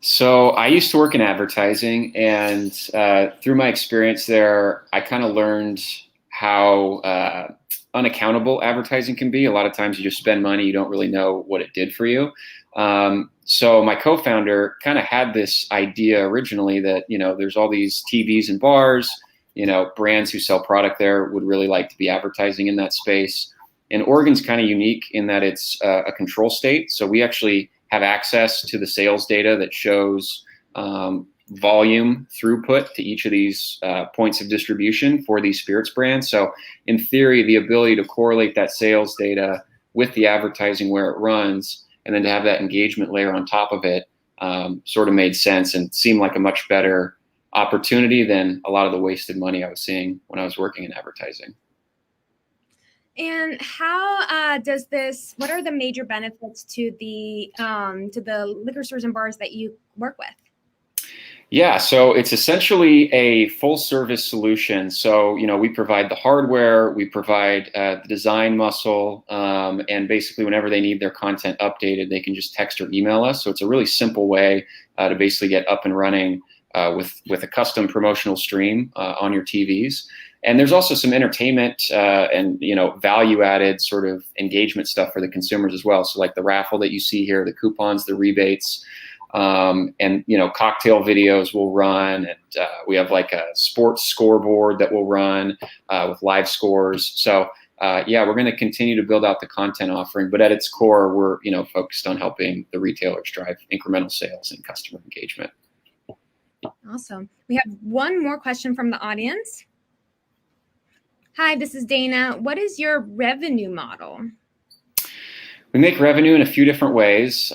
So I used to work in advertising, and through my experience there, I kind of learned how unaccountable advertising can be. A lot of times you just spend money, you don't really know what it did for you. So my co-founder kind of had this idea originally that, you know, there's all these TVs and bars, you know, brands who sell product there would really like to be advertising in that space. And Oregon's kind of unique in that it's a control state. So we actually have access to the sales data that shows volume throughput to each of these points of distribution for these spirits brands. So in theory, the ability to correlate that sales data with the advertising where it runs, and then to have that engagement layer on top of it sort of made sense and seemed like a much better opportunity than a lot of the wasted money I was seeing when I was working in advertising. And how does this? What are the major benefits to the liquor stores and bars that you work with? Yeah, so it's essentially a full service solution. So, we provide the hardware, we provide the design muscle, and basically whenever they need their content updated, they can just text or email us. So it's a really simple way to basically get up and running with a custom promotional stream on your TVs. And there's also some entertainment and value added sort of engagement stuff for the consumers as well. So like the raffle that you see here, the coupons, the rebates. And cocktail videos will run, and we have like a sports scoreboard that will run with live scores. So we're going to continue to build out the content offering, but at its core, we're focused on helping the retailers drive incremental sales and customer engagement. Awesome. We have one more question from the audience. Hi, this is Dana. What is your revenue model? We make revenue in a few different ways.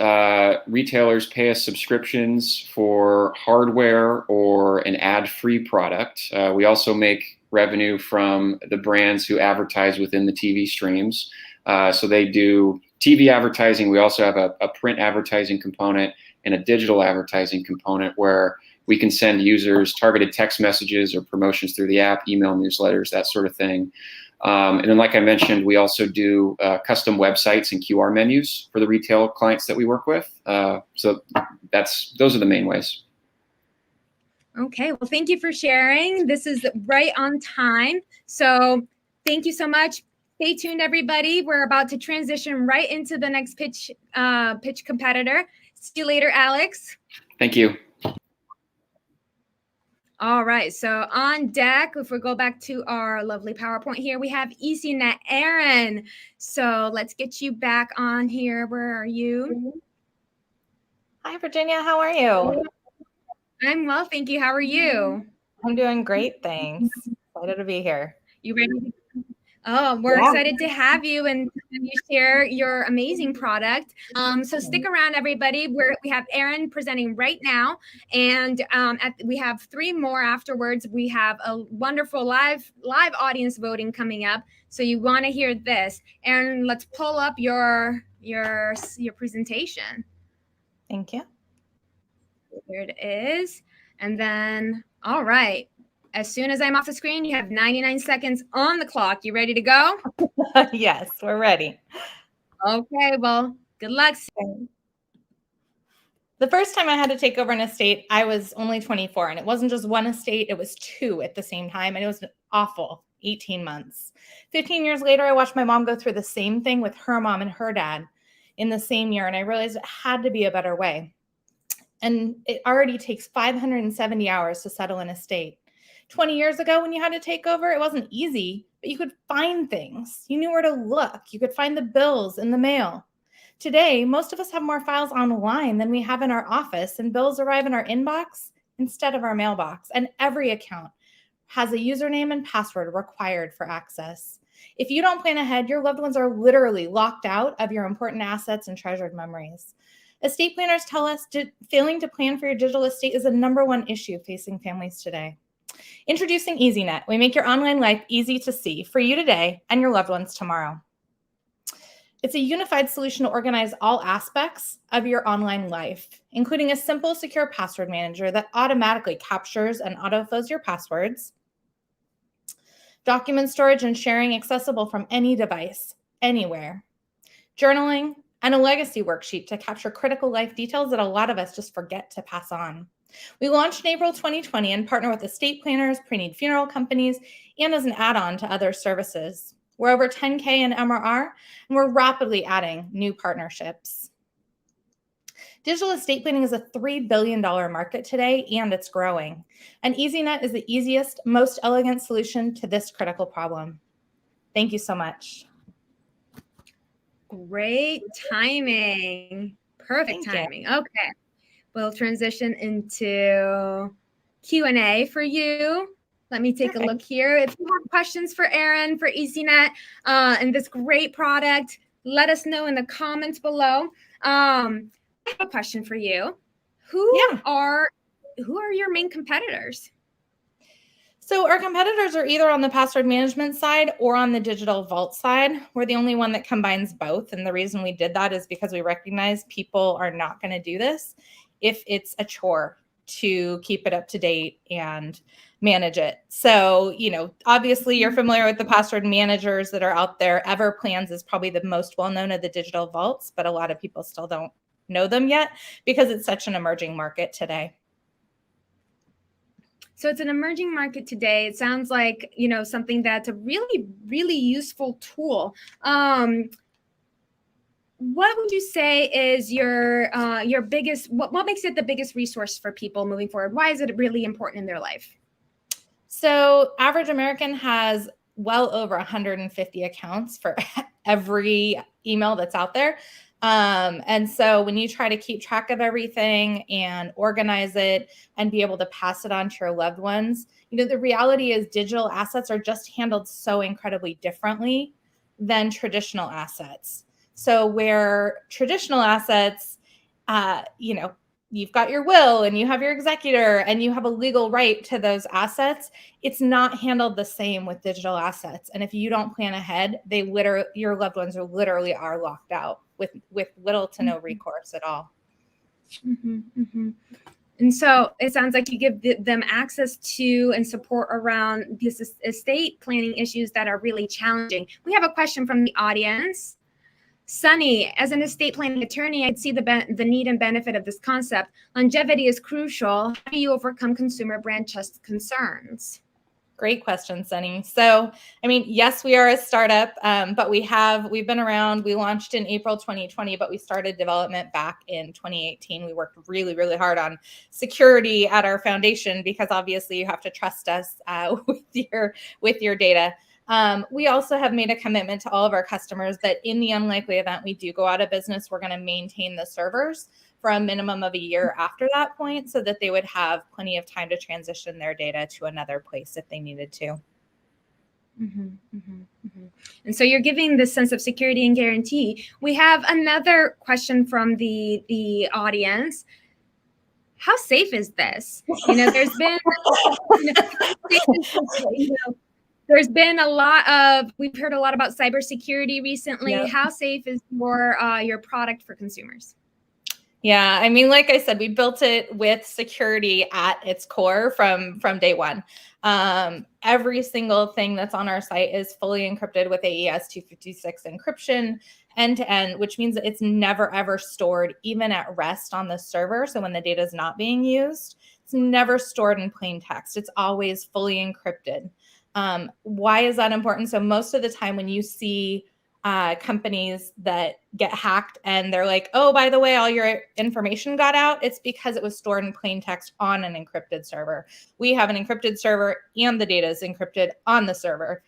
Retailers pay us subscriptions for hardware or an ad-free product. We also make revenue from the brands who advertise within the TV streams. So they do TV advertising. We also have a print advertising component and a digital advertising component where we can send users targeted text messages or promotions through the app, email newsletters, that sort of thing. And then, like I mentioned, we also do custom websites and QR menus for the retail clients that we work with. So those are the main ways. Okay, well, thank you for sharing. This is right on time. So thank you so much. Stay tuned, everybody. We're about to transition right into the next pitch competitor. See you later, Alex. Thank you. All right, so on deck, if we go back to our lovely PowerPoint here, we have EasyNet Aaron. So let's get you back on here. Where are you? Hi, Virginia. How are you? I'm well, thank you. How are you? I'm doing great, thanks. Excited to be here. You ready? Oh, we're excited to have you and you share your amazing product. So stick around, everybody. We have Aaron presenting right now, and we have 3 more afterwards. We have a wonderful live audience voting coming up. So you want to hear this, Aaron? Let's pull up your presentation. Thank you. Here it is, and then all right. As soon as I'm off the screen, you have 99 seconds on the clock. You ready to go? Yes, we're ready. Okay, well, good luck. The first time I had to take over an estate, I was only 24, and it wasn't just one estate, it was 2 at the same time, and it was awful. 18 months. 15 years later, I watched my mom go through the same thing with her mom and her dad in the same year, and I realized it had to be a better way. And it already takes 570 hours to settle an estate. 20 years ago, when you had to take over, it wasn't easy, but you could find things. You knew where to look. You could find the bills in the mail. Today, most of us have more files online than we have in our office, and bills arrive in our inbox instead of our mailbox. And every account has a username and password required for access. If you don't plan ahead, your loved ones are literally locked out of your important assets and treasured memories. Estate planners tell us failing to plan for your digital estate is the #1 issue facing families today. Introducing EasyNet. We make your online life easy to see for you today and your loved ones tomorrow. It's a unified solution to organize all aspects of your online life, including a simple, secure password manager that automatically captures and autofills your passwords, document storage and sharing accessible from any device, anywhere, journaling, and a legacy worksheet to capture critical life details that a lot of us just forget to pass on. We launched in April 2020 and partner with estate planners, pre-need funeral companies, and as an add-on to other services. We're over 10K in MRR, and we're rapidly adding new partnerships. Digital estate planning is a $3 billion market today, and it's growing. And EasyNet is the easiest, most elegant solution to this critical problem. Thank you so much. Great timing. Perfect Thank you. timing. Okay. We'll transition into Q&A for you. Let me take a look here. If you have questions for Erin, for EasyNet, and this great product, let us know in the comments below. I have a question for you. Who are your main competitors? So our competitors are either on the password management side or on the digital vault side. We're the only one that combines both. And the reason we did that is because we recognize people are not going to do this if it's a chore to keep it up to date and manage it. So, obviously you're familiar with the password managers that are out there. Everplans is probably the most well-known of the digital vaults, but a lot of people still don't know them yet because it's such an emerging market today. So it's an emerging market today. It sounds like, something that's a really, really useful tool. What would you say is your biggest, what makes it the biggest resource for people moving forward? Why is it really important in their life? So average American has well over 150 accounts for every email that's out there. And so when you try to keep track of everything and organize it and be able to pass it on to your loved ones, the reality is digital assets are just handled so incredibly differently than traditional assets. So where traditional assets, you've got your will and you have your executor and you have a legal right to those assets, it's not handled the same with digital assets. And if you don't plan ahead, your loved ones literally are locked out with little to no recourse at all. Mm-hmm, mm-hmm. And so it sounds like you give them access to and support around this estate planning issues that are really challenging. We have a question from the audience. Sunny, as an estate planning attorney, I'd see the need and benefit of this concept. Longevity is crucial. How do you overcome consumer brand trust concerns? Great question, Sunny. So, yes, we are a startup, but we've been around. We launched in April 2020, but we started development back in 2018. We worked really, really hard on security at our foundation because obviously you have to trust us with your data. We also have made a commitment to all of our customers that in the unlikely event we do go out of business, we're going to maintain the servers for a minimum of a year after that point so that they would have plenty of time to transition their data to another place if they needed to. Mm-hmm, mm-hmm, mm-hmm. And so you're giving this sense of security and guarantee. We have another question from the audience. How safe is this? There's been there's been we've heard a lot about cybersecurity recently. Yep. How safe is your product for consumers? Yeah, like I said, we built it with security at its core from day one. Every single thing that's on our site is fully encrypted with AES 256 encryption end to end, which means that it's never ever stored even at rest on the server. So when the data is not being used, it's never stored in plain text. It's always fully encrypted. Why is that important? So most of the time when you see companies that get hacked and they're like, oh, by the way, all your information got out, it's because it was stored in plain text on an encrypted server. We have an encrypted server and the data is encrypted on the server.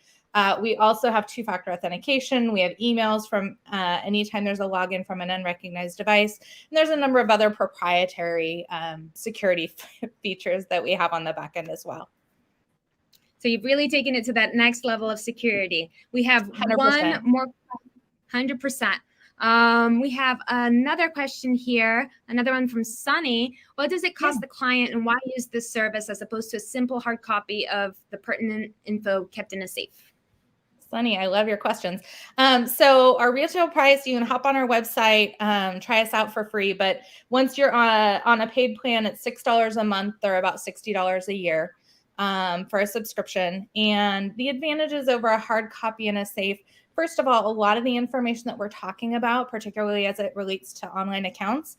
We also have two-factor authentication. We have emails from anytime there's a login from an unrecognized device. And there's a number of other proprietary security features that we have on the back end as well. So you've really taken it to that next level of security. We have 100%. One more, 100%. We have another question here, another one from Sunny. What does it cost the client and why use this service as opposed to a simple hard copy of the pertinent info kept in a safe? Sunny, I love your questions. So our retail price, you can hop on our website, try us out for free. But once you're on a paid plan, it's $6 a month or about $60 a year. For a subscription. And the advantages over a hard copy in a safe, first of all, a lot of the information that we're talking about, particularly as it relates to online accounts,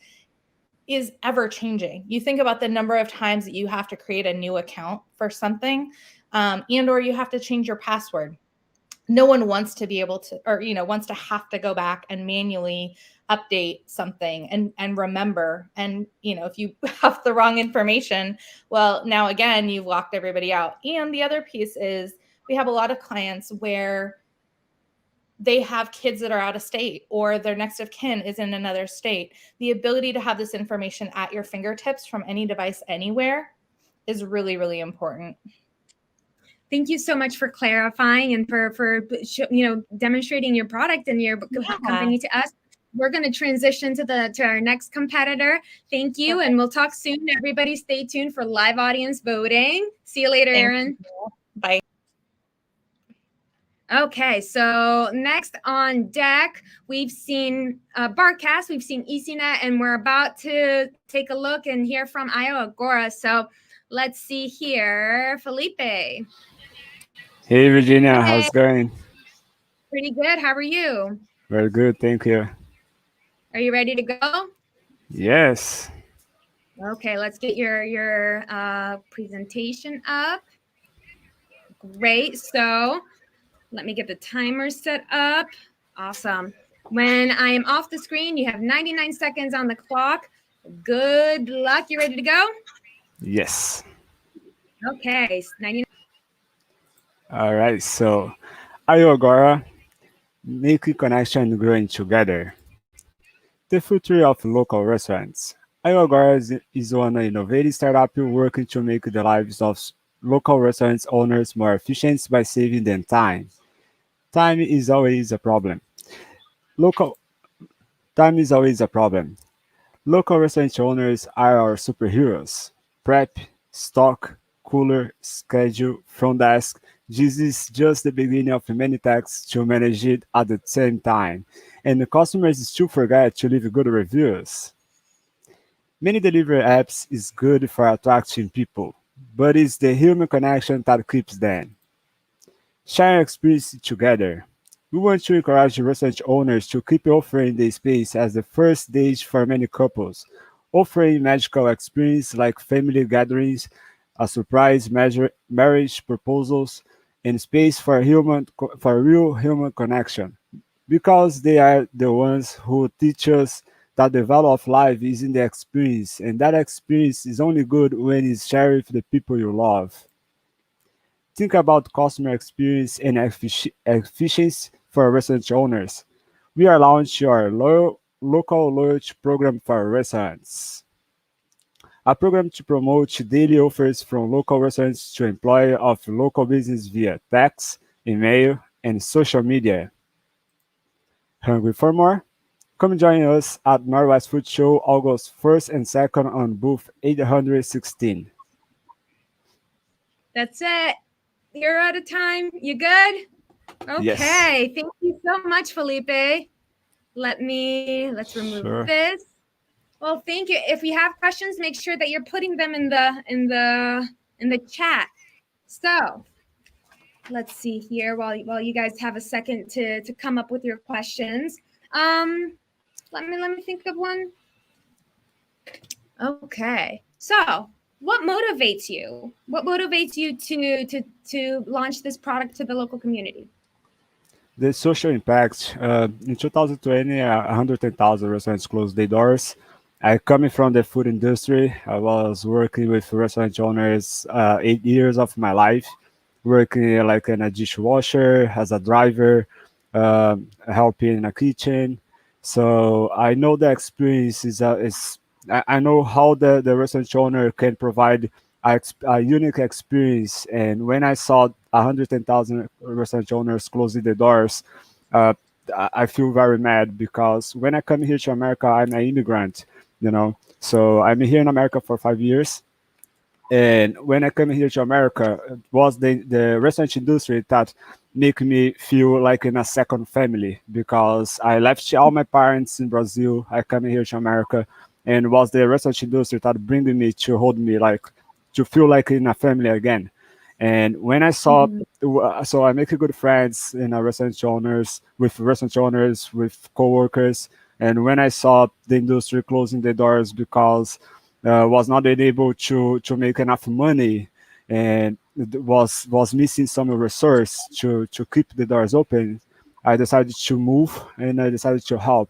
is ever changing. You think about the number of times that you have to create a new account for something, and or you have to change your password. No one wants to be able to, or wants to have to go back and manually update something and remember. And if you have the wrong information, well, now again, you've locked everybody out. And the other piece is we have a lot of clients where they have kids that are out of state or their next of kin is in another state. The ability to have this information at your fingertips from any device anywhere is really, really important. Thank you so much for clarifying and for demonstrating your product and your company to us. We're going to transition to our next competitor. Thank you, and we'll talk soon. Everybody, stay tuned for live audience voting. See you later, Erin. Bye. Okay, so next on deck, we've seen Barcast, we've seen ECNet, and we're about to take a look and hear from Iowa Agora. So let's see here, Felipe. Hey, Virginia, how's it going? Pretty good. How are you? Very good, thank you. Are you ready to go? Yes. Okay, let's get your presentation up. Great. So let me get the timer set up. Awesome. When I am off the screen, you have 99 seconds on the clock. Good luck. You ready to go? Yes. Okay, 99. All right, so Iowa Agora, making connection and growing together. The future of local restaurants. Iowa Agora is one innovative startup working to make the lives of local restaurants owners more efficient by saving them time. Time is always a problem. Time is always a problem. Local restaurant owners are our superheroes. Prep, stock, cooler, schedule, front desk. This is just the beginning of many tasks to manage it at the same time. And the customers still forget to leave good reviews. Many delivery apps is good for attracting people, but it's the human connection that keeps them. Share experience together. We want to encourage restaurant owners to keep offering the space as the first stage for many couples, offering magical experience like family gatherings, a surprise marriage proposals, and space for real human connection. Because they are the ones who teach us that the value of life is in the experience, and that experience is only good when it's shared with the people you love. Think about customer experience and efficiency for restaurant owners. We are launching our local loyalty program for restaurants. A program to promote daily offers from local restaurants to employees of local business via text, email, and social media. Hungry for more? Come join us at Northwest Food Show August 1st and 2nd on booth 816. That's it. You're out of time. You good? Okay. Yes. Thank you so much, Felipe. Let's remove this. Well, thank you. If we have questions, make sure that you're putting them in the chat. So let's see here while you guys have a second to come up with your questions. Let me think of one. Okay. So what motivates you? What motivates you to launch this product to the local community? The social impact. In 2020, 110,000 restaurants closed their doors. I coming from the food industry. I was working with restaurant owners 8 years of my life, working like in a dishwasher, as a driver, helping in a kitchen. So I know the experience I know how the restaurant owner can provide a unique experience. And when I saw 110,000 restaurant owners closing the doors, I feel very mad because when I come here to America, I'm an immigrant, So I'm here in America for 5 years. And when I come here to America, it was the restaurant industry that make me feel like in a second family because I left all my parents in Brazil. I come here to America, and it was the restaurant industry that bring me to hold me to feel like in a family again. And when I saw, so I make good friends in restaurant owners, with coworkers. And when I saw the industry closing the doors because was not able to make enough money and was missing some resource to keep the doors open, I decided to move and I decided to help.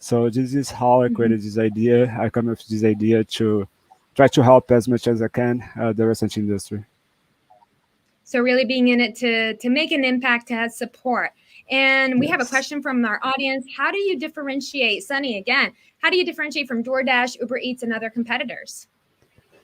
So this is how I created this idea. I come up with this idea to try to help as much as I can the restaurant industry. So really being in it to make an impact, to have support. And we have a question from our audience. How do you differentiate, Sunny again, how do you differentiate from Doordash, Ubereats, and other competitors?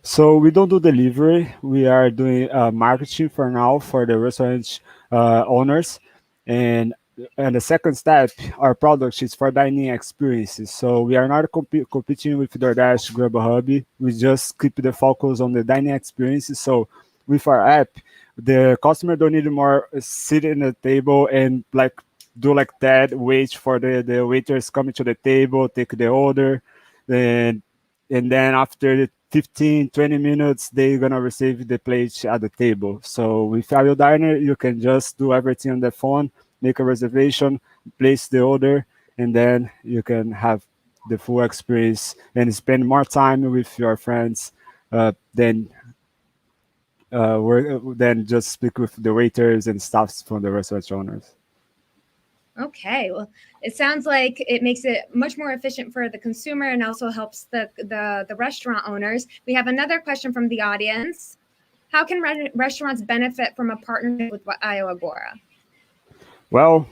So we don't do delivery. We are doing marketing for now for the restaurant owners, and the second step, our product is for dining experiences. So we are not competing with DoorDash, Grubhub. We just keep the focus on the dining experiences. So with our app, the customer don't need more sit in the table and like do like that, wait for the waiters coming to the table, take the order, and then after 15, 20 minutes, they're gonna receive the plate at the table. So with Audio Diner, you can just do everything on the phone, make a reservation, place the order, and then you can have the full experience and spend more time with your friends than than just speak with the waiters and staffs from the restaurant owners. Okay, well, it sounds like it makes it much more efficient for the consumer and also helps the restaurant owners. We have another question from the audience. How can restaurants benefit from a partnership with Iowa Agora? Well,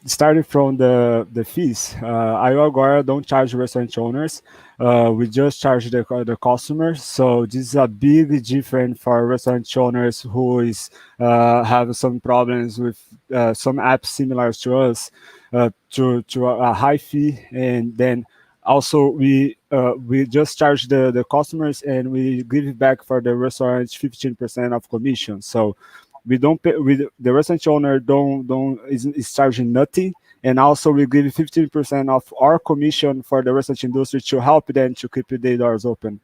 starting from the fees, Iowa Agora don't charge restaurant owners. We just charge the customers. So this is a big difference for restaurant owners who is have some problems with some apps similar to us to a high fee, and then also we just charge the customers and we give it back for the restaurants 15% of commission. So we don't pay. The restaurant owner is charging nothing, and also we give 15% of our commission for the restaurant industry to help them to keep their doors open.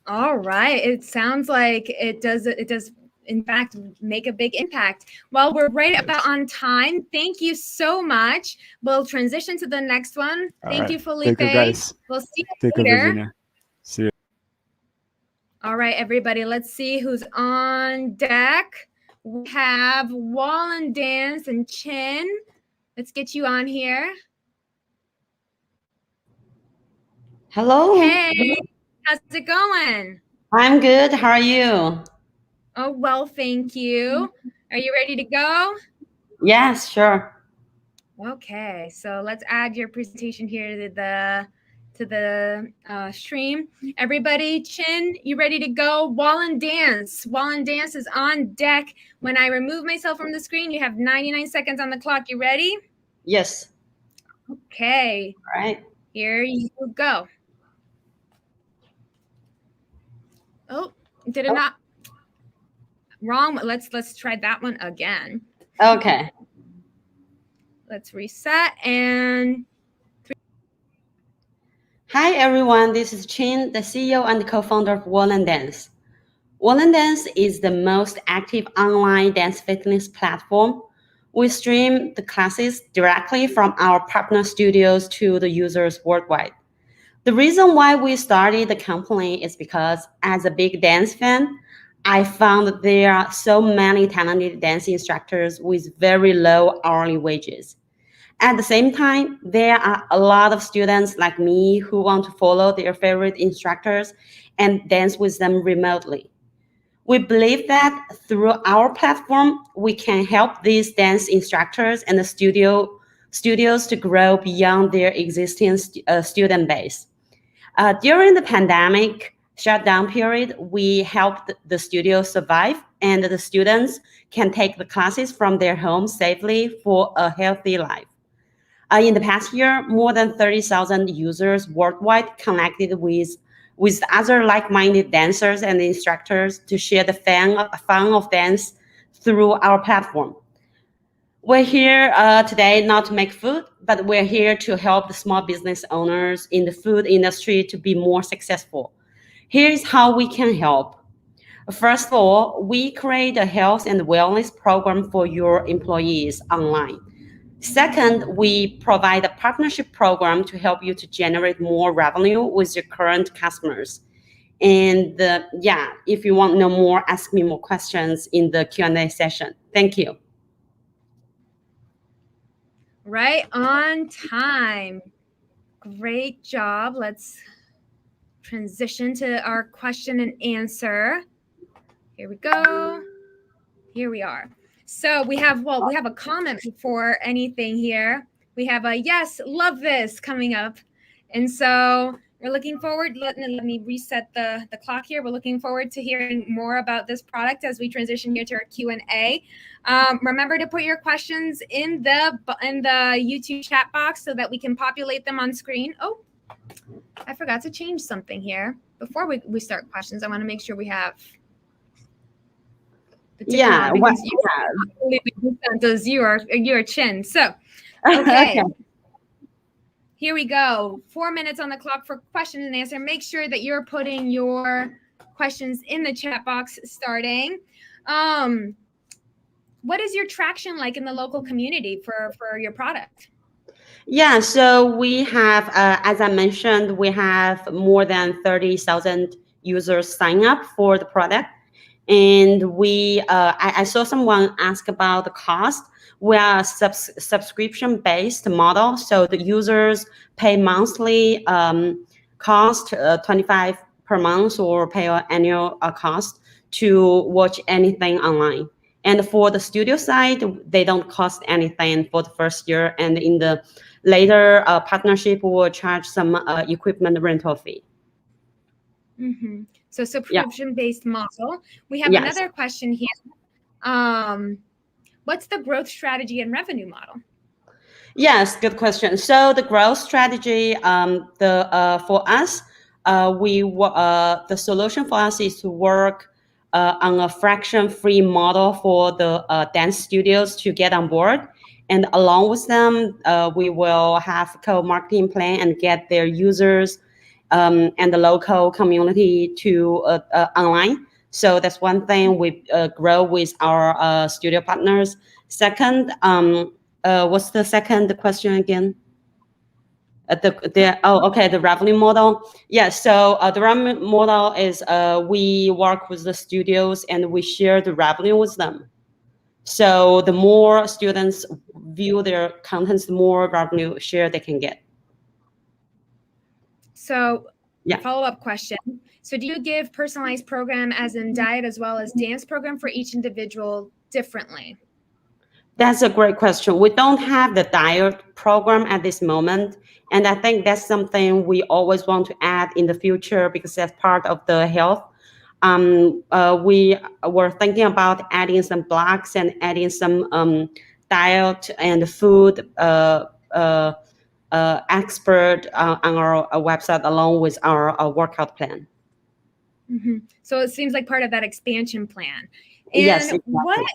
All right, it sounds like it does in fact make a big impact. Well, we're right about on time. Thank you so much. We'll transition to the next one. Thank you, Felipe. Thank you, guys. We'll see you Thank later. you, Virginia. See you. All right, everybody, let's see who's on deck. We have Wallen Dance and Chin. Let's get you on here. Hello. Hey, how's it going? I'm good. How are you? Oh, well, thank you. Are you ready to go? Yes, sure. Okay, so let's add your presentation here to the stream. Everybody, Chin, you ready to go? Wallen Dance. Wallen Dance is on deck. When I remove myself from the screen, you have 99 seconds on the clock. You ready? Yes. Okay. All right. Here you go. Oh, did it not? Wrong. Let's try that one again. Okay. Let's reset and. Hi, everyone. This is Chin, the CEO and co-founder of Wallen Dance. Wallen Dance is the most active online dance fitness platform. We stream the classes directly from our partner studios to the users worldwide. The reason why we started the company is because as a big dance fan, I found that there are so many talented dance instructors with very low hourly wages. At the same time, there are a lot of students like me who want to follow their favorite instructors and dance with them remotely. We believe that through our platform, we can help these dance instructors and the studios to grow beyond their existing student base. During the pandemic shutdown period, we helped the studio survive, and the students can take the classes from their homes safely for a healthy life. In the past year, more than 30,000 users worldwide connected with other like-minded dancers and instructors to share the fun of dance through our platform. We're here today not to make food, but we're here to help the small business owners in the food industry to be more successful. Here's how we can help. First of all, we create a health and wellness program for your employees online. Second, we provide a partnership program to help you to generate more revenue with your current customers. And if you want to know more, ask me more questions in the Q&A session. Thank you. Right on time. Great job. Let's transition to our question and answer. Here we go. Here we are. So we have a comment before anything here. We have a yes, love this coming up. And so we're looking forward, let me reset the clock here. We're looking forward to hearing more about this product as we transition here to our Q&A. Remember to put your questions in the YouTube chat box so that we can populate them on screen. Oh, I forgot to change something here. Before we start questions, I want to make sure we have the Yeah, what you are Chin. So, okay. Okay. Here we go. 4 minutes on the clock for question and answer. Make sure that you're putting your questions in the chat box starting. What is your traction like in the local community for your product? Yeah, so we have, as I mentioned, we have more than 30,000 users sign up for the product. And I saw someone ask about the cost. We are a subscription-based model, so the users pay monthly cost, 25 per month, or pay an annual cost to watch anything online. And for the studio side, they don't cost anything for the first year, and in the later partnership, we will charge some equipment rental fee. Mm-hmm. So subscription-based model. We have another question here. What's the growth strategy and revenue model? Yes, good question. So the growth strategy, for us, the solution for us is to work on a fraction-free model for the dance studios to get on board. And along with them, we will have co-marketing plan and get their users and the local community to online. So that's one thing we grow with our studio partners. Second, what's the second question again? The revenue model. Yeah, so the revenue model is we work with the studios and we share the revenue with them. So the more students view their contents, the more revenue share they can get. So follow-up question. So do you give personalized program as in diet as well as dance program for each individual differently? That's a great question. We don't have the diet program at this moment. And I think that's something we always want to add in the future because that's part of the health. We were thinking about adding some blocks and adding some diet and food expert on our website along with our workout plan. Mm-hmm. So it seems like part of that expansion plan. And yes, exactly.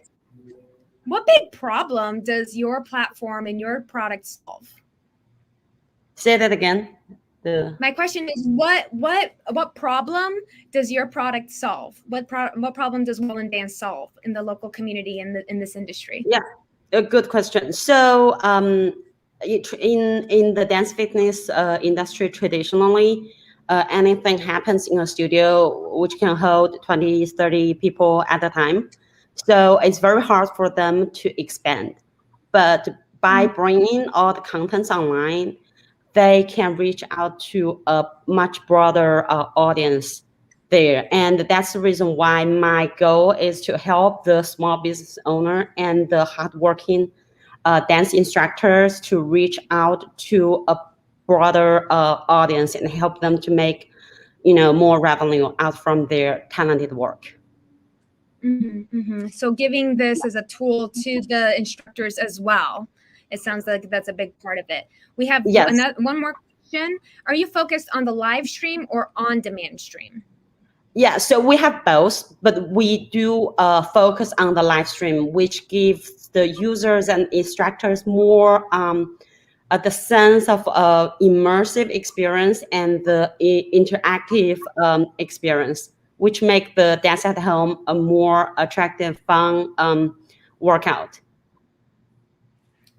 What big problem does your platform and your product solve? Say that again. My question is, what problem does your product solve? What problem does Will and Dance solve in the local community in this industry? Yeah, a good question. So in the dance fitness industry, traditionally, anything happens in a studio which can hold 20, 30 people at a time. So it's very hard for them to expand. But by bringing all the contents online, they can reach out to a much broader audience there. And that's the reason why my goal is to help the small business owner and the hardworking dance instructors to reach out to a broader audience and help them to make, more revenue out from their talented work. Mm-hmm, mm-hmm. So giving this as a tool to the instructors as well. It sounds like that's a big part of it. We have one more question. Are you focused on the live stream or on-demand stream? Yeah, so we have both, but we do focus on the live stream, which gives the users and instructors more the sense of immersive experience and the interactive experience, which make the dance at home a more attractive, fun workout.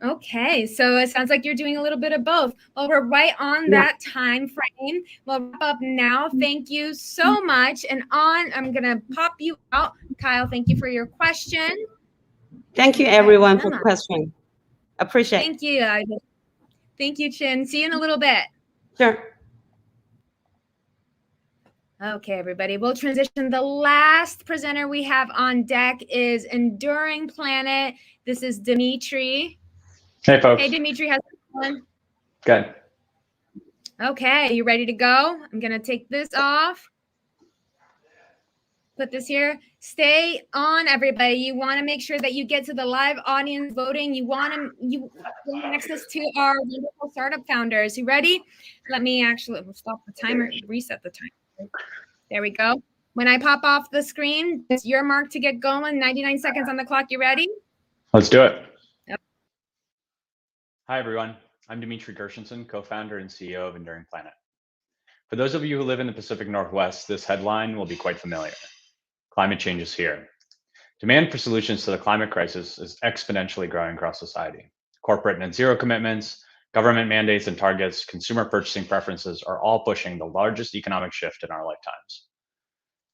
Okay, so it sounds like you're doing a little bit of both. Well, we're right on that time frame. We'll wrap up now. Thank you so much. And I'm going to pop you out. Kyle, thank you for your question. Thank you, everyone, for the question. Appreciate it. Thank you. Thank you, Chin. See you in a little bit. Sure. Okay, everybody, we'll transition. The last presenter we have on deck is Enduring Planet. This is Dimitri. Hey, folks. Hey, Dimitri, how's it going? Good. Okay, you ready to go? I'm going to take this off. Put this here. Stay on, everybody. You want to make sure that you get to the live audience voting. You want access to our wonderful startup founders. You ready? Let me actually stop the timer, reset the timer. There we go. When I pop off the screen, it's your mark to get going. 99 seconds on the clock. You ready? Let's do it. Yep. Hi, everyone. I'm Dimitri Gershenson, co-founder and CEO of Enduring Planet. For those of you who live in the Pacific Northwest, this headline will be quite familiar. Climate change is here. Demand for solutions to the climate crisis is exponentially growing across society. Corporate net zero commitments, government mandates and targets, consumer purchasing preferences are all pushing the largest economic shift in our lifetimes.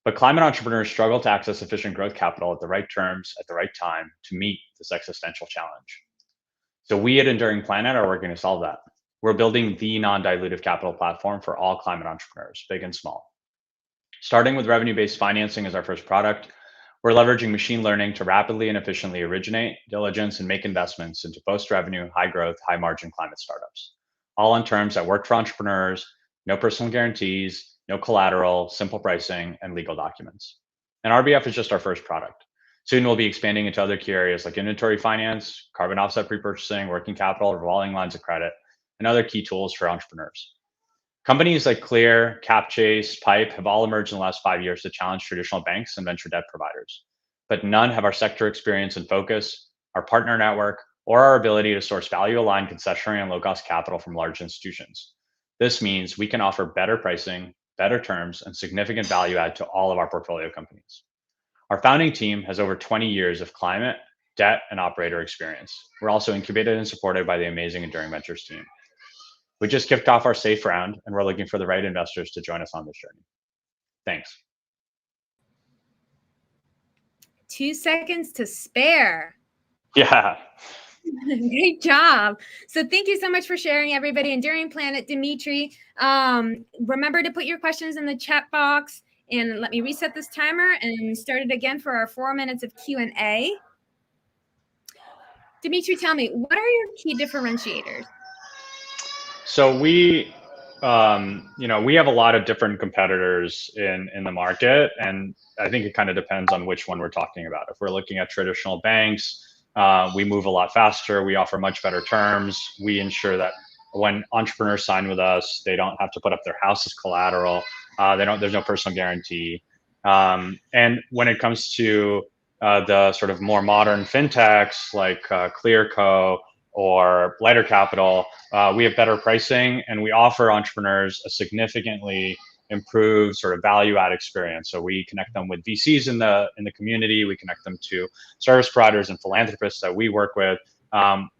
But climate entrepreneurs struggle to access efficient growth capital at the right terms, at the right time to meet this existential challenge. So we at Enduring Planet are working to solve that. We're building the non-dilutive capital platform for all climate entrepreneurs, big and small. Starting with revenue-based financing as our first product, we're leveraging machine learning to rapidly and efficiently originate, diligence, and make investments into post-revenue, high-growth, high-margin climate startups, all on terms that work for entrepreneurs, no personal guarantees, no collateral, simple pricing, and legal documents. And RBF is just our first product. Soon we'll be expanding into other key areas like inventory finance, carbon offset pre-purchasing, working capital, revolving lines of credit, and other key tools for entrepreneurs. Companies like Clear, CapChase, Pipe have all emerged in the last 5 years to challenge traditional banks and venture debt providers. But none have our sector experience and focus, our partner network, or our ability to source value-aligned concessionary and low-cost capital from large institutions. This means we can offer better pricing, better terms, and significant value add to all of our portfolio companies. Our founding team has over 20 years of climate, debt, and operator experience. We're also incubated and supported by the amazing Enduring Ventures team. We just kicked off our SAFE round, and we're looking for the right investors to join us on this journey. Thanks. 2 seconds to spare. Yeah. Great job. So thank you so much for sharing, everybody. Enduring Planet, Dimitri. Remember to put your questions in the chat box, and let me reset this timer and start it again for our 4 minutes of Q&A. Dimitri, tell me, what are your key differentiators? So we have a lot of different competitors in the market, and I think it kind of depends on which one we're talking about. If we're looking at traditional banks, we move a lot faster. We offer much better terms. We ensure that when entrepreneurs sign with us, they don't have to put up their house as collateral. There's no personal guarantee. And when it comes to the sort of more modern fintechs like Clearco or lighter capital, we have better pricing, and we offer entrepreneurs a significantly improved sort of value add experience. So we connect them with VCs in the community. We connect them to service providers and philanthropists that we work with.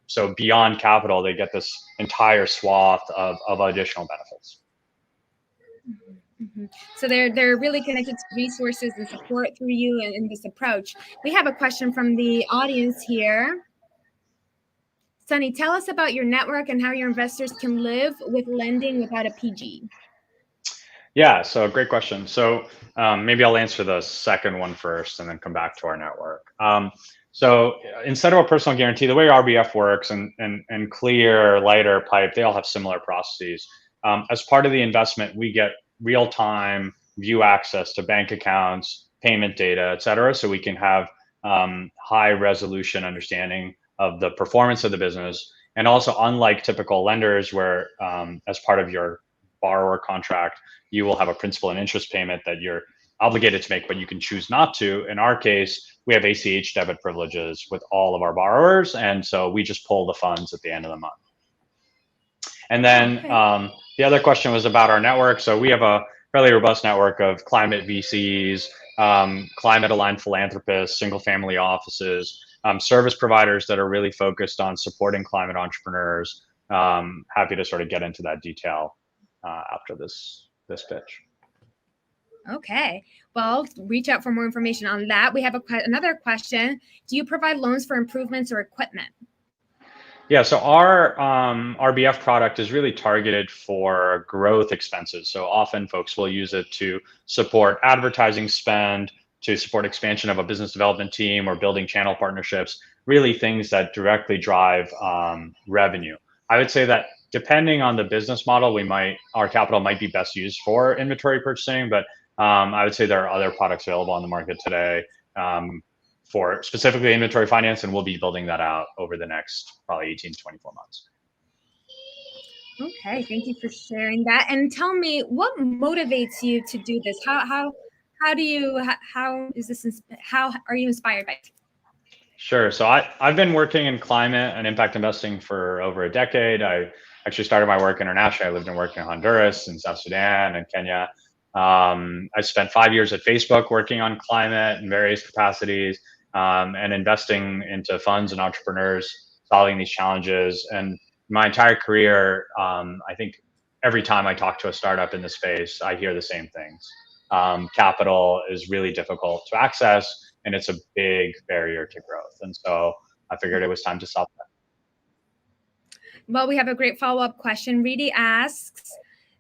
So beyond capital, they get this entire swath of additional benefits. Mm-hmm. So they're really connected to resources and support through you in this approach. We have a question from the audience here. Sunny, tell us about your network and how your investors can live with lending without a PG. Yeah, so great question. So maybe I'll answer the second one first and then come back to our network. So instead of a personal guarantee, the way RBF works and Clear, Lighter, Pipe, they all have similar processes. As part of the investment, we get real-time view access to bank accounts, payment data, et cetera, so we can have high resolution understanding of the performance of the business. And also, unlike typical lenders where as part of your borrower contract, you will have a principal and interest payment that you're obligated to make, but you can choose not to. In our case, we have ACH debit privileges with all of our borrowers. And so we just pull the funds at the end of the month. And then the other question was about our network. So we have a fairly robust network of climate VCs, climate-aligned philanthropists, single-family offices, service providers that are really focused on supporting climate entrepreneurs. Happy to sort of get into that detail after this pitch. Okay, well, reach out for more information on that. We have another question. Do you provide loans for improvements or equipment? Yeah, so our RBF product is really targeted for growth expenses. So often folks will use it to support advertising spend, to support expansion of a business development team or building channel partnerships, really things that directly drive revenue. I would say that depending on the business model, our capital might be best used for inventory purchasing, but I would say there are other products available on the market today for specifically inventory finance, and we'll be building that out over the next probably 18 to 24 months. Okay, thank you for sharing that. And tell me, what motivates you to do this? How are you inspired by it? Sure. So I've been working in climate and impact investing for over a decade. I actually started my work internationally. I lived and worked in Honduras and South Sudan and Kenya. I spent 5 years at Facebook working on climate in various capacities and investing into funds and entrepreneurs solving these challenges. And my entire career, I think every time I talk to a startup in the space, I hear the same things. Capital is really difficult to access, and it's a big barrier to growth. And so I figured it was time to solve that. Well, we have a great follow-up question. Reedy asks,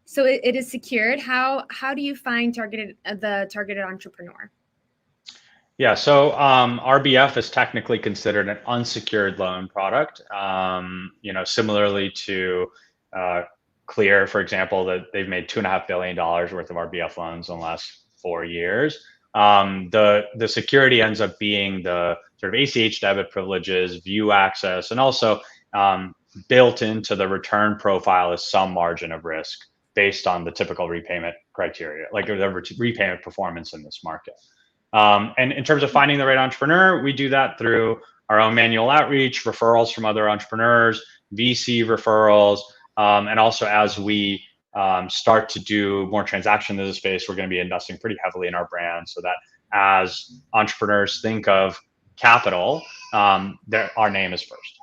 so it is secured. How do you find the targeted entrepreneur? Yeah, so RBF is technically considered an unsecured loan product. Similarly to Clear, for example, that they've made $2.5 billion worth of RBF loans in the last 4 years. The security ends up being the sort of ACH debit privileges, view access, and also built into the return profile is some margin of risk based on the typical repayment criteria, like the repayment performance in this market. And in terms of finding the right entrepreneur, we do that through our own manual outreach, referrals from other entrepreneurs, VC referrals, and also as we start to do more transactions in the space, we're going to be investing pretty heavily in our brand so that as entrepreneurs think of capital, our name is first.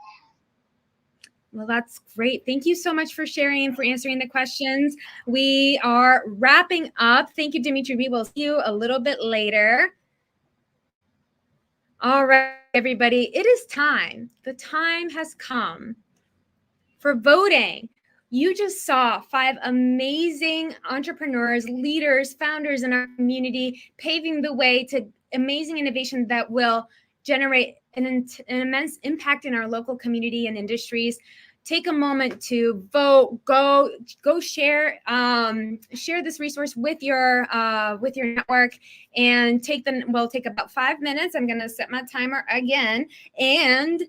Well, that's great. Thank you so much for sharing and for answering the questions. We are wrapping up. Thank you, Dimitri. We will see you a little bit later. All right, everybody, it is time. The time has come for voting. You just saw 5 amazing entrepreneurs, leaders, founders in our community, paving the way to amazing innovation that will generate an immense impact in our local community and industries. Take a moment to vote. Go share this resource with your network, and we'll take about 5 minutes. I'm going to set my timer again, and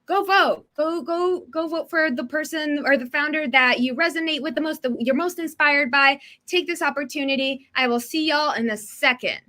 go vote. Go vote for the person or the founder that you resonate with the most, you're most inspired by. Take this opportunity. I will see y'all in a second.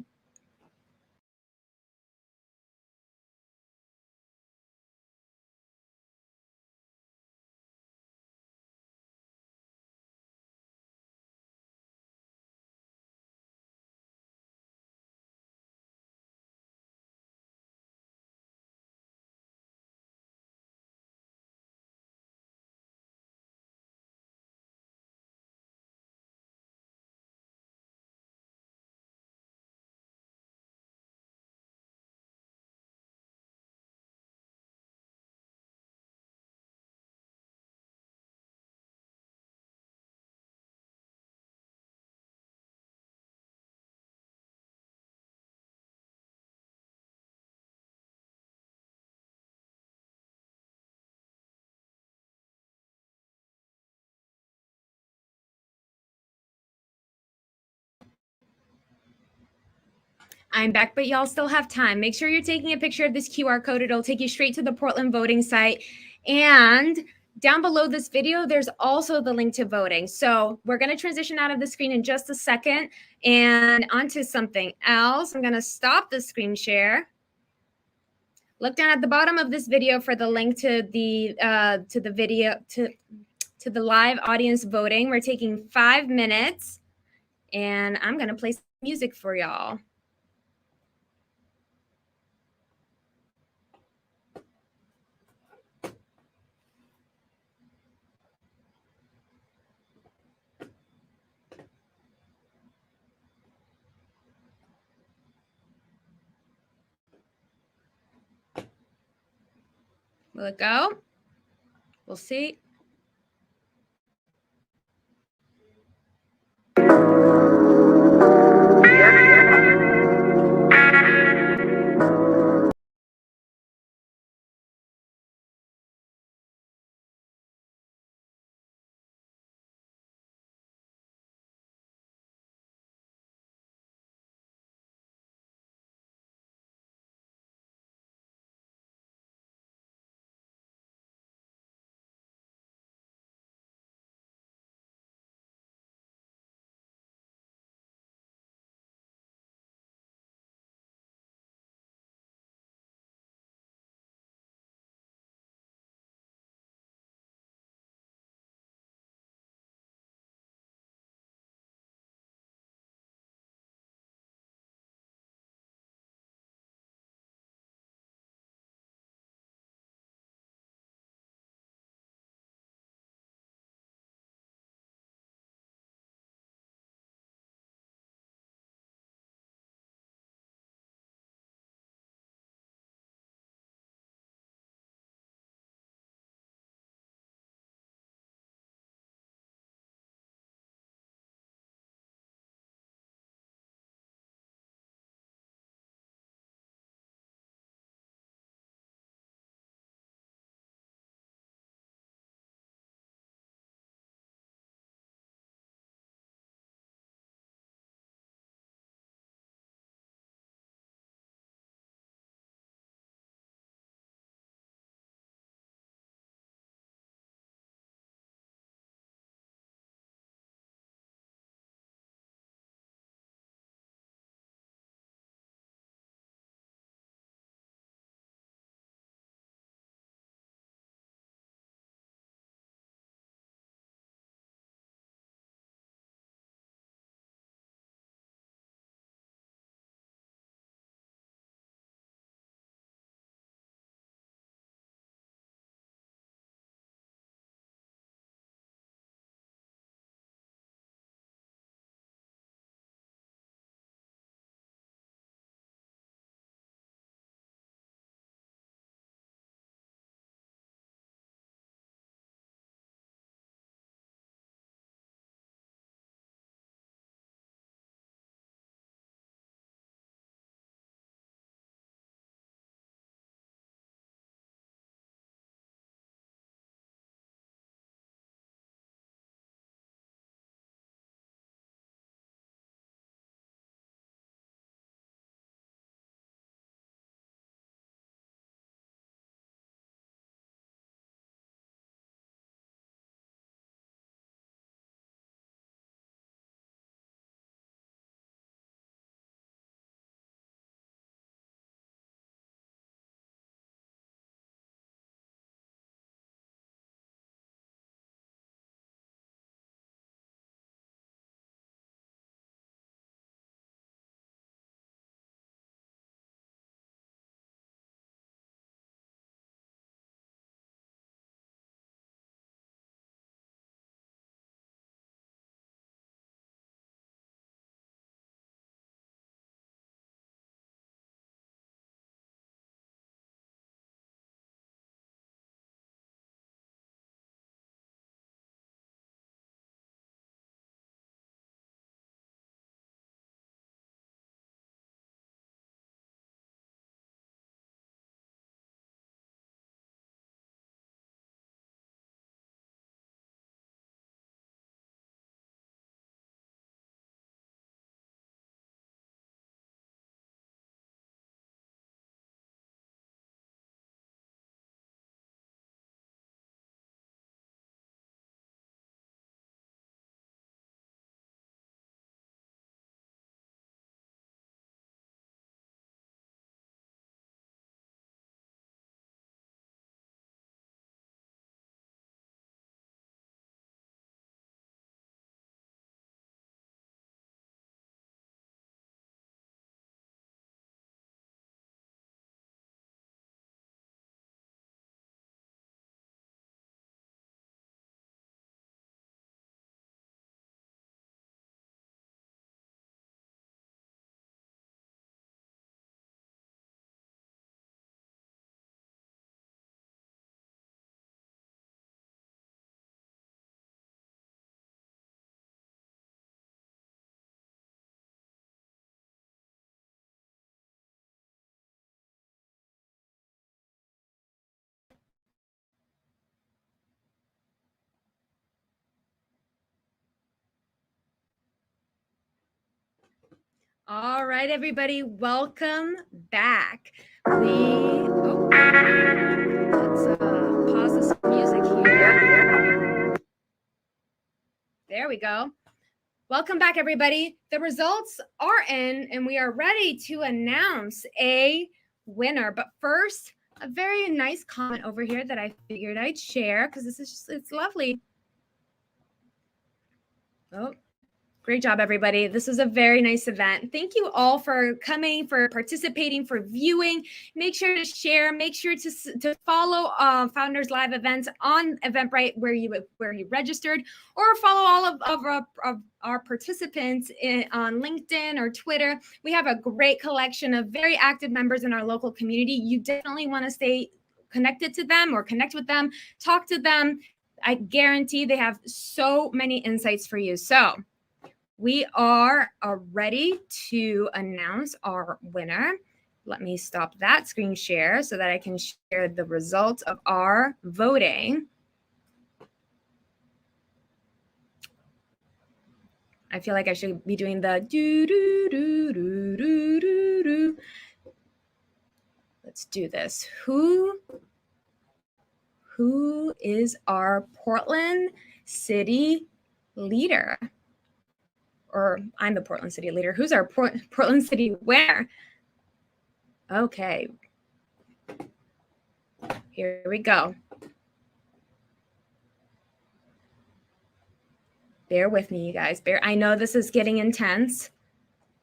I'm back, but y'all still have time. Make sure you're taking a picture of this QR code. It'll take you straight to the Portland voting site. And down below this video, there's also the link to voting. So we're going to transition out of the screen in just a second and onto something else. I'm going to stop the screen share. Look down at the bottom of this video for the link to the live audience voting. We're taking 5 minutes, and I'm going to play some music for y'all. Will it go? We'll see. All right, everybody, welcome back. Let's pause this music here. There we go. Welcome back, everybody. The results are in, and we are ready to announce a winner. But first, a very nice comment over here that I figured I'd share because this is just, it's lovely. Oh, great job, everybody. This was a very nice event. Thank you all for coming, for participating, for viewing. Make sure to share. Make sure to follow Founders Live events on Eventbrite where you registered, or follow all of our participants on LinkedIn or Twitter. We have a great collection of very active members in our local community. You definitely want to stay connected to them or connect with them, talk to them. I guarantee they have so many insights for you. So we are ready to announce our winner. Let me stop that screen share so that I can share the results of our voting. I feel like I should be doing the do do do do do do do. Let's do this. Who is our Portland City leader? Or I'm the Portland City leader. Who's our Portland City winner? Okay. Here we go. Bear with me, you guys. I know this is getting intense.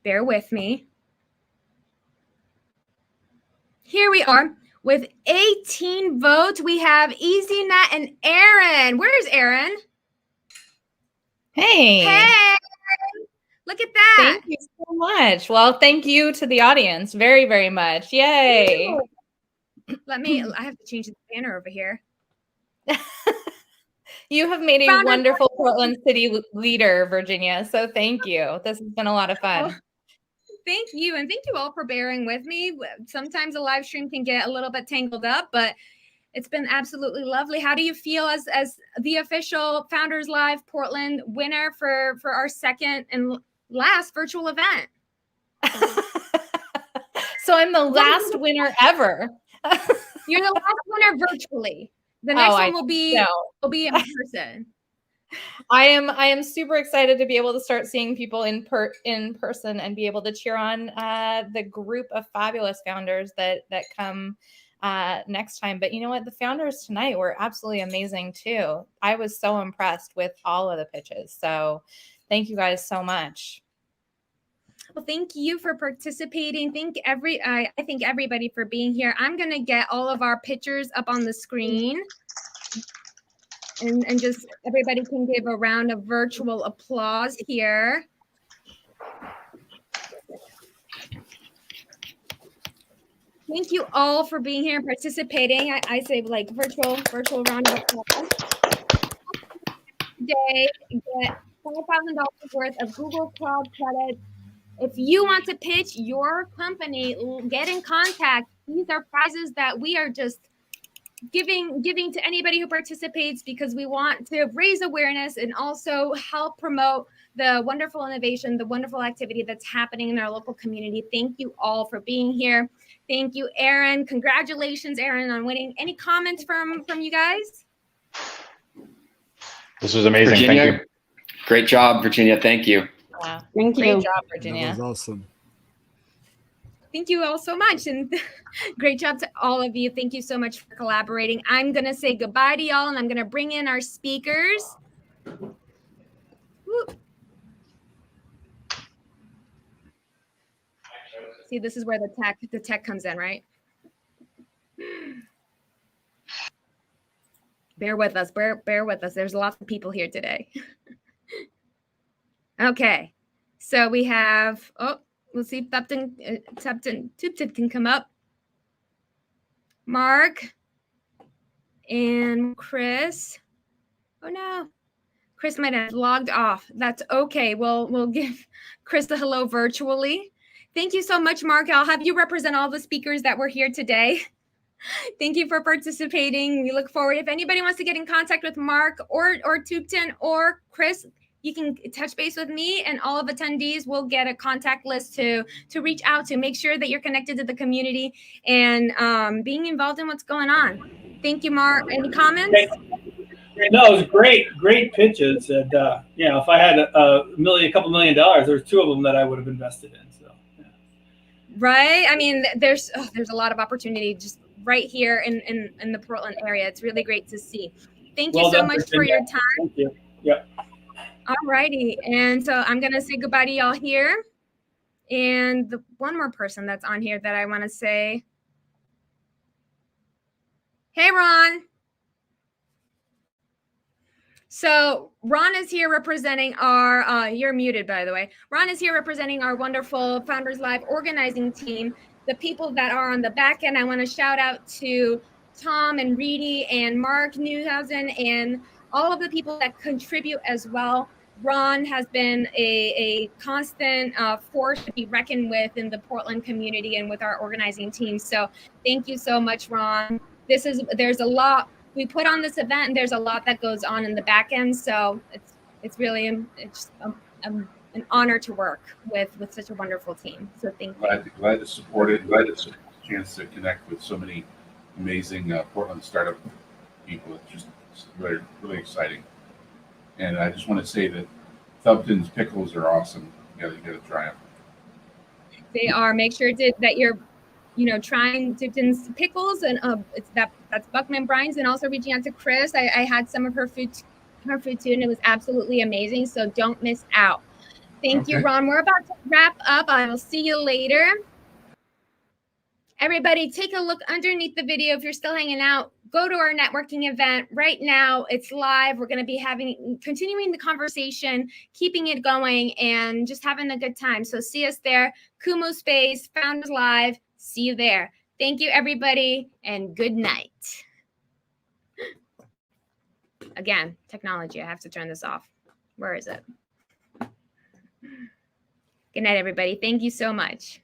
Bear with me. Here we are. With 18 votes, we have EasyNet and Aaron. Where's Aaron? Hey. Look at that. Thank you so much. Well, thank you to the audience very, very much. Yay. I have to change the banner over here. You have made a wonderful Portland City leader, Virginia. So thank you. This has been a lot of fun. Oh, thank you. And thank you all for bearing with me. Sometimes a live stream can get a little bit tangled up, but it's been absolutely lovely. How do you feel as the official Founders Live Portland winner for our second and last virtual event? So I'm the last winner ever. You're the last winner virtually. The next one will be in person. I am super excited to be able to start seeing people in person and be able to cheer on the group of fabulous founders that come next time. But you know what? The founders tonight were absolutely amazing too. I was so impressed with all of the pitches. So thank you guys so much. Well, thank you for participating. I thank everybody for being here. I'm going to get all of our pictures up on the screen. And just everybody can give a round of virtual applause here. Thank you all for being here and participating. I say like virtual round of applause. Today, get $5,000 worth of Google Cloud credits. If you want to pitch your company, get in contact. These are prizes that we are just giving to anybody who participates because we want to raise awareness and also help promote the wonderful innovation, the wonderful activity that's happening in our local community. Thank you all for being here. Thank you, Aaron. Congratulations, Aaron, on winning. Any comments from you guys? This was amazing. Virginia, Thank you. Great job, Virginia. Thank you. Wow. Thank you. Great job, Virginia. That was awesome. Thank you all so much. And great job to all of you. Thank you so much for collaborating. I'm going to say goodbye to y'all, and I'm going to bring in our speakers. Woo. See, this is where the tech comes in, right? Bear with us. Bear with us. There's lots of people here today. Okay. So we have, we'll see if Tupton can come up. Mark and Chris. Oh no, Chris might have logged off. That's okay. We'll give Chris a hello virtually. Thank you so much, Mark. I'll have you represent all the speakers that were here today. Thank you for participating. We look forward. If anybody wants to get in contact with Mark or Tupton or Chris, you can touch base with me, and all of attendees will get a contact list to reach out to. Make sure that you're connected to the community and being involved in what's going on. Thank you, Mark. Any comments? No, it was great pitches. And you know, if I had a couple $1 million, there's 2 of them that I would have invested in. So, yeah. Right. I mean, there's a lot of opportunity just right here in the Portland area. It's really great to see. Thank you so much for your time. Thank you. Yep. All righty. And so I'm going to say goodbye to y'all here. And the one more person that's on here that I want to say, hey, Ron. So Ron is here representing our, you're muted, by the way. Ron is here representing our wonderful Founders Live organizing team, the people that are on the back end. I want to shout out to Tom and Reedy and Mark Newhausen and all of the people that contribute as well. Ron has been a constant force to be reckoned with in the Portland community and with our organizing team. So thank you so much, Ron. There's a lot we put on this event, and there's a lot that goes on in the back end. So it's really an honor to work with such a wonderful team. So thank you. Glad to support it. Glad to have a chance to connect with so many amazing Portland startup people. It's just really, really exciting. And I just want to say that Thumpton's pickles are awesome. You gotta try them. They are. Make sure that you're, trying Tipton's pickles, and that's Buckman Brines, and also reaching out to Chris. I had some of her food too, and it was absolutely amazing. So don't miss out. Thank you, Ron. We're about to wrap up. I will see you later. Everybody, take a look underneath the video. If you're still hanging out, go to our networking event right now. It's live. We're going to be continuing the conversation, keeping it going, and just having a good time. So see us there. Kumu Space, Founders Live. See you there. Thank you, everybody, and good night. Again, technology. I have to turn this off. Where is it? Good night, everybody. Thank you so much.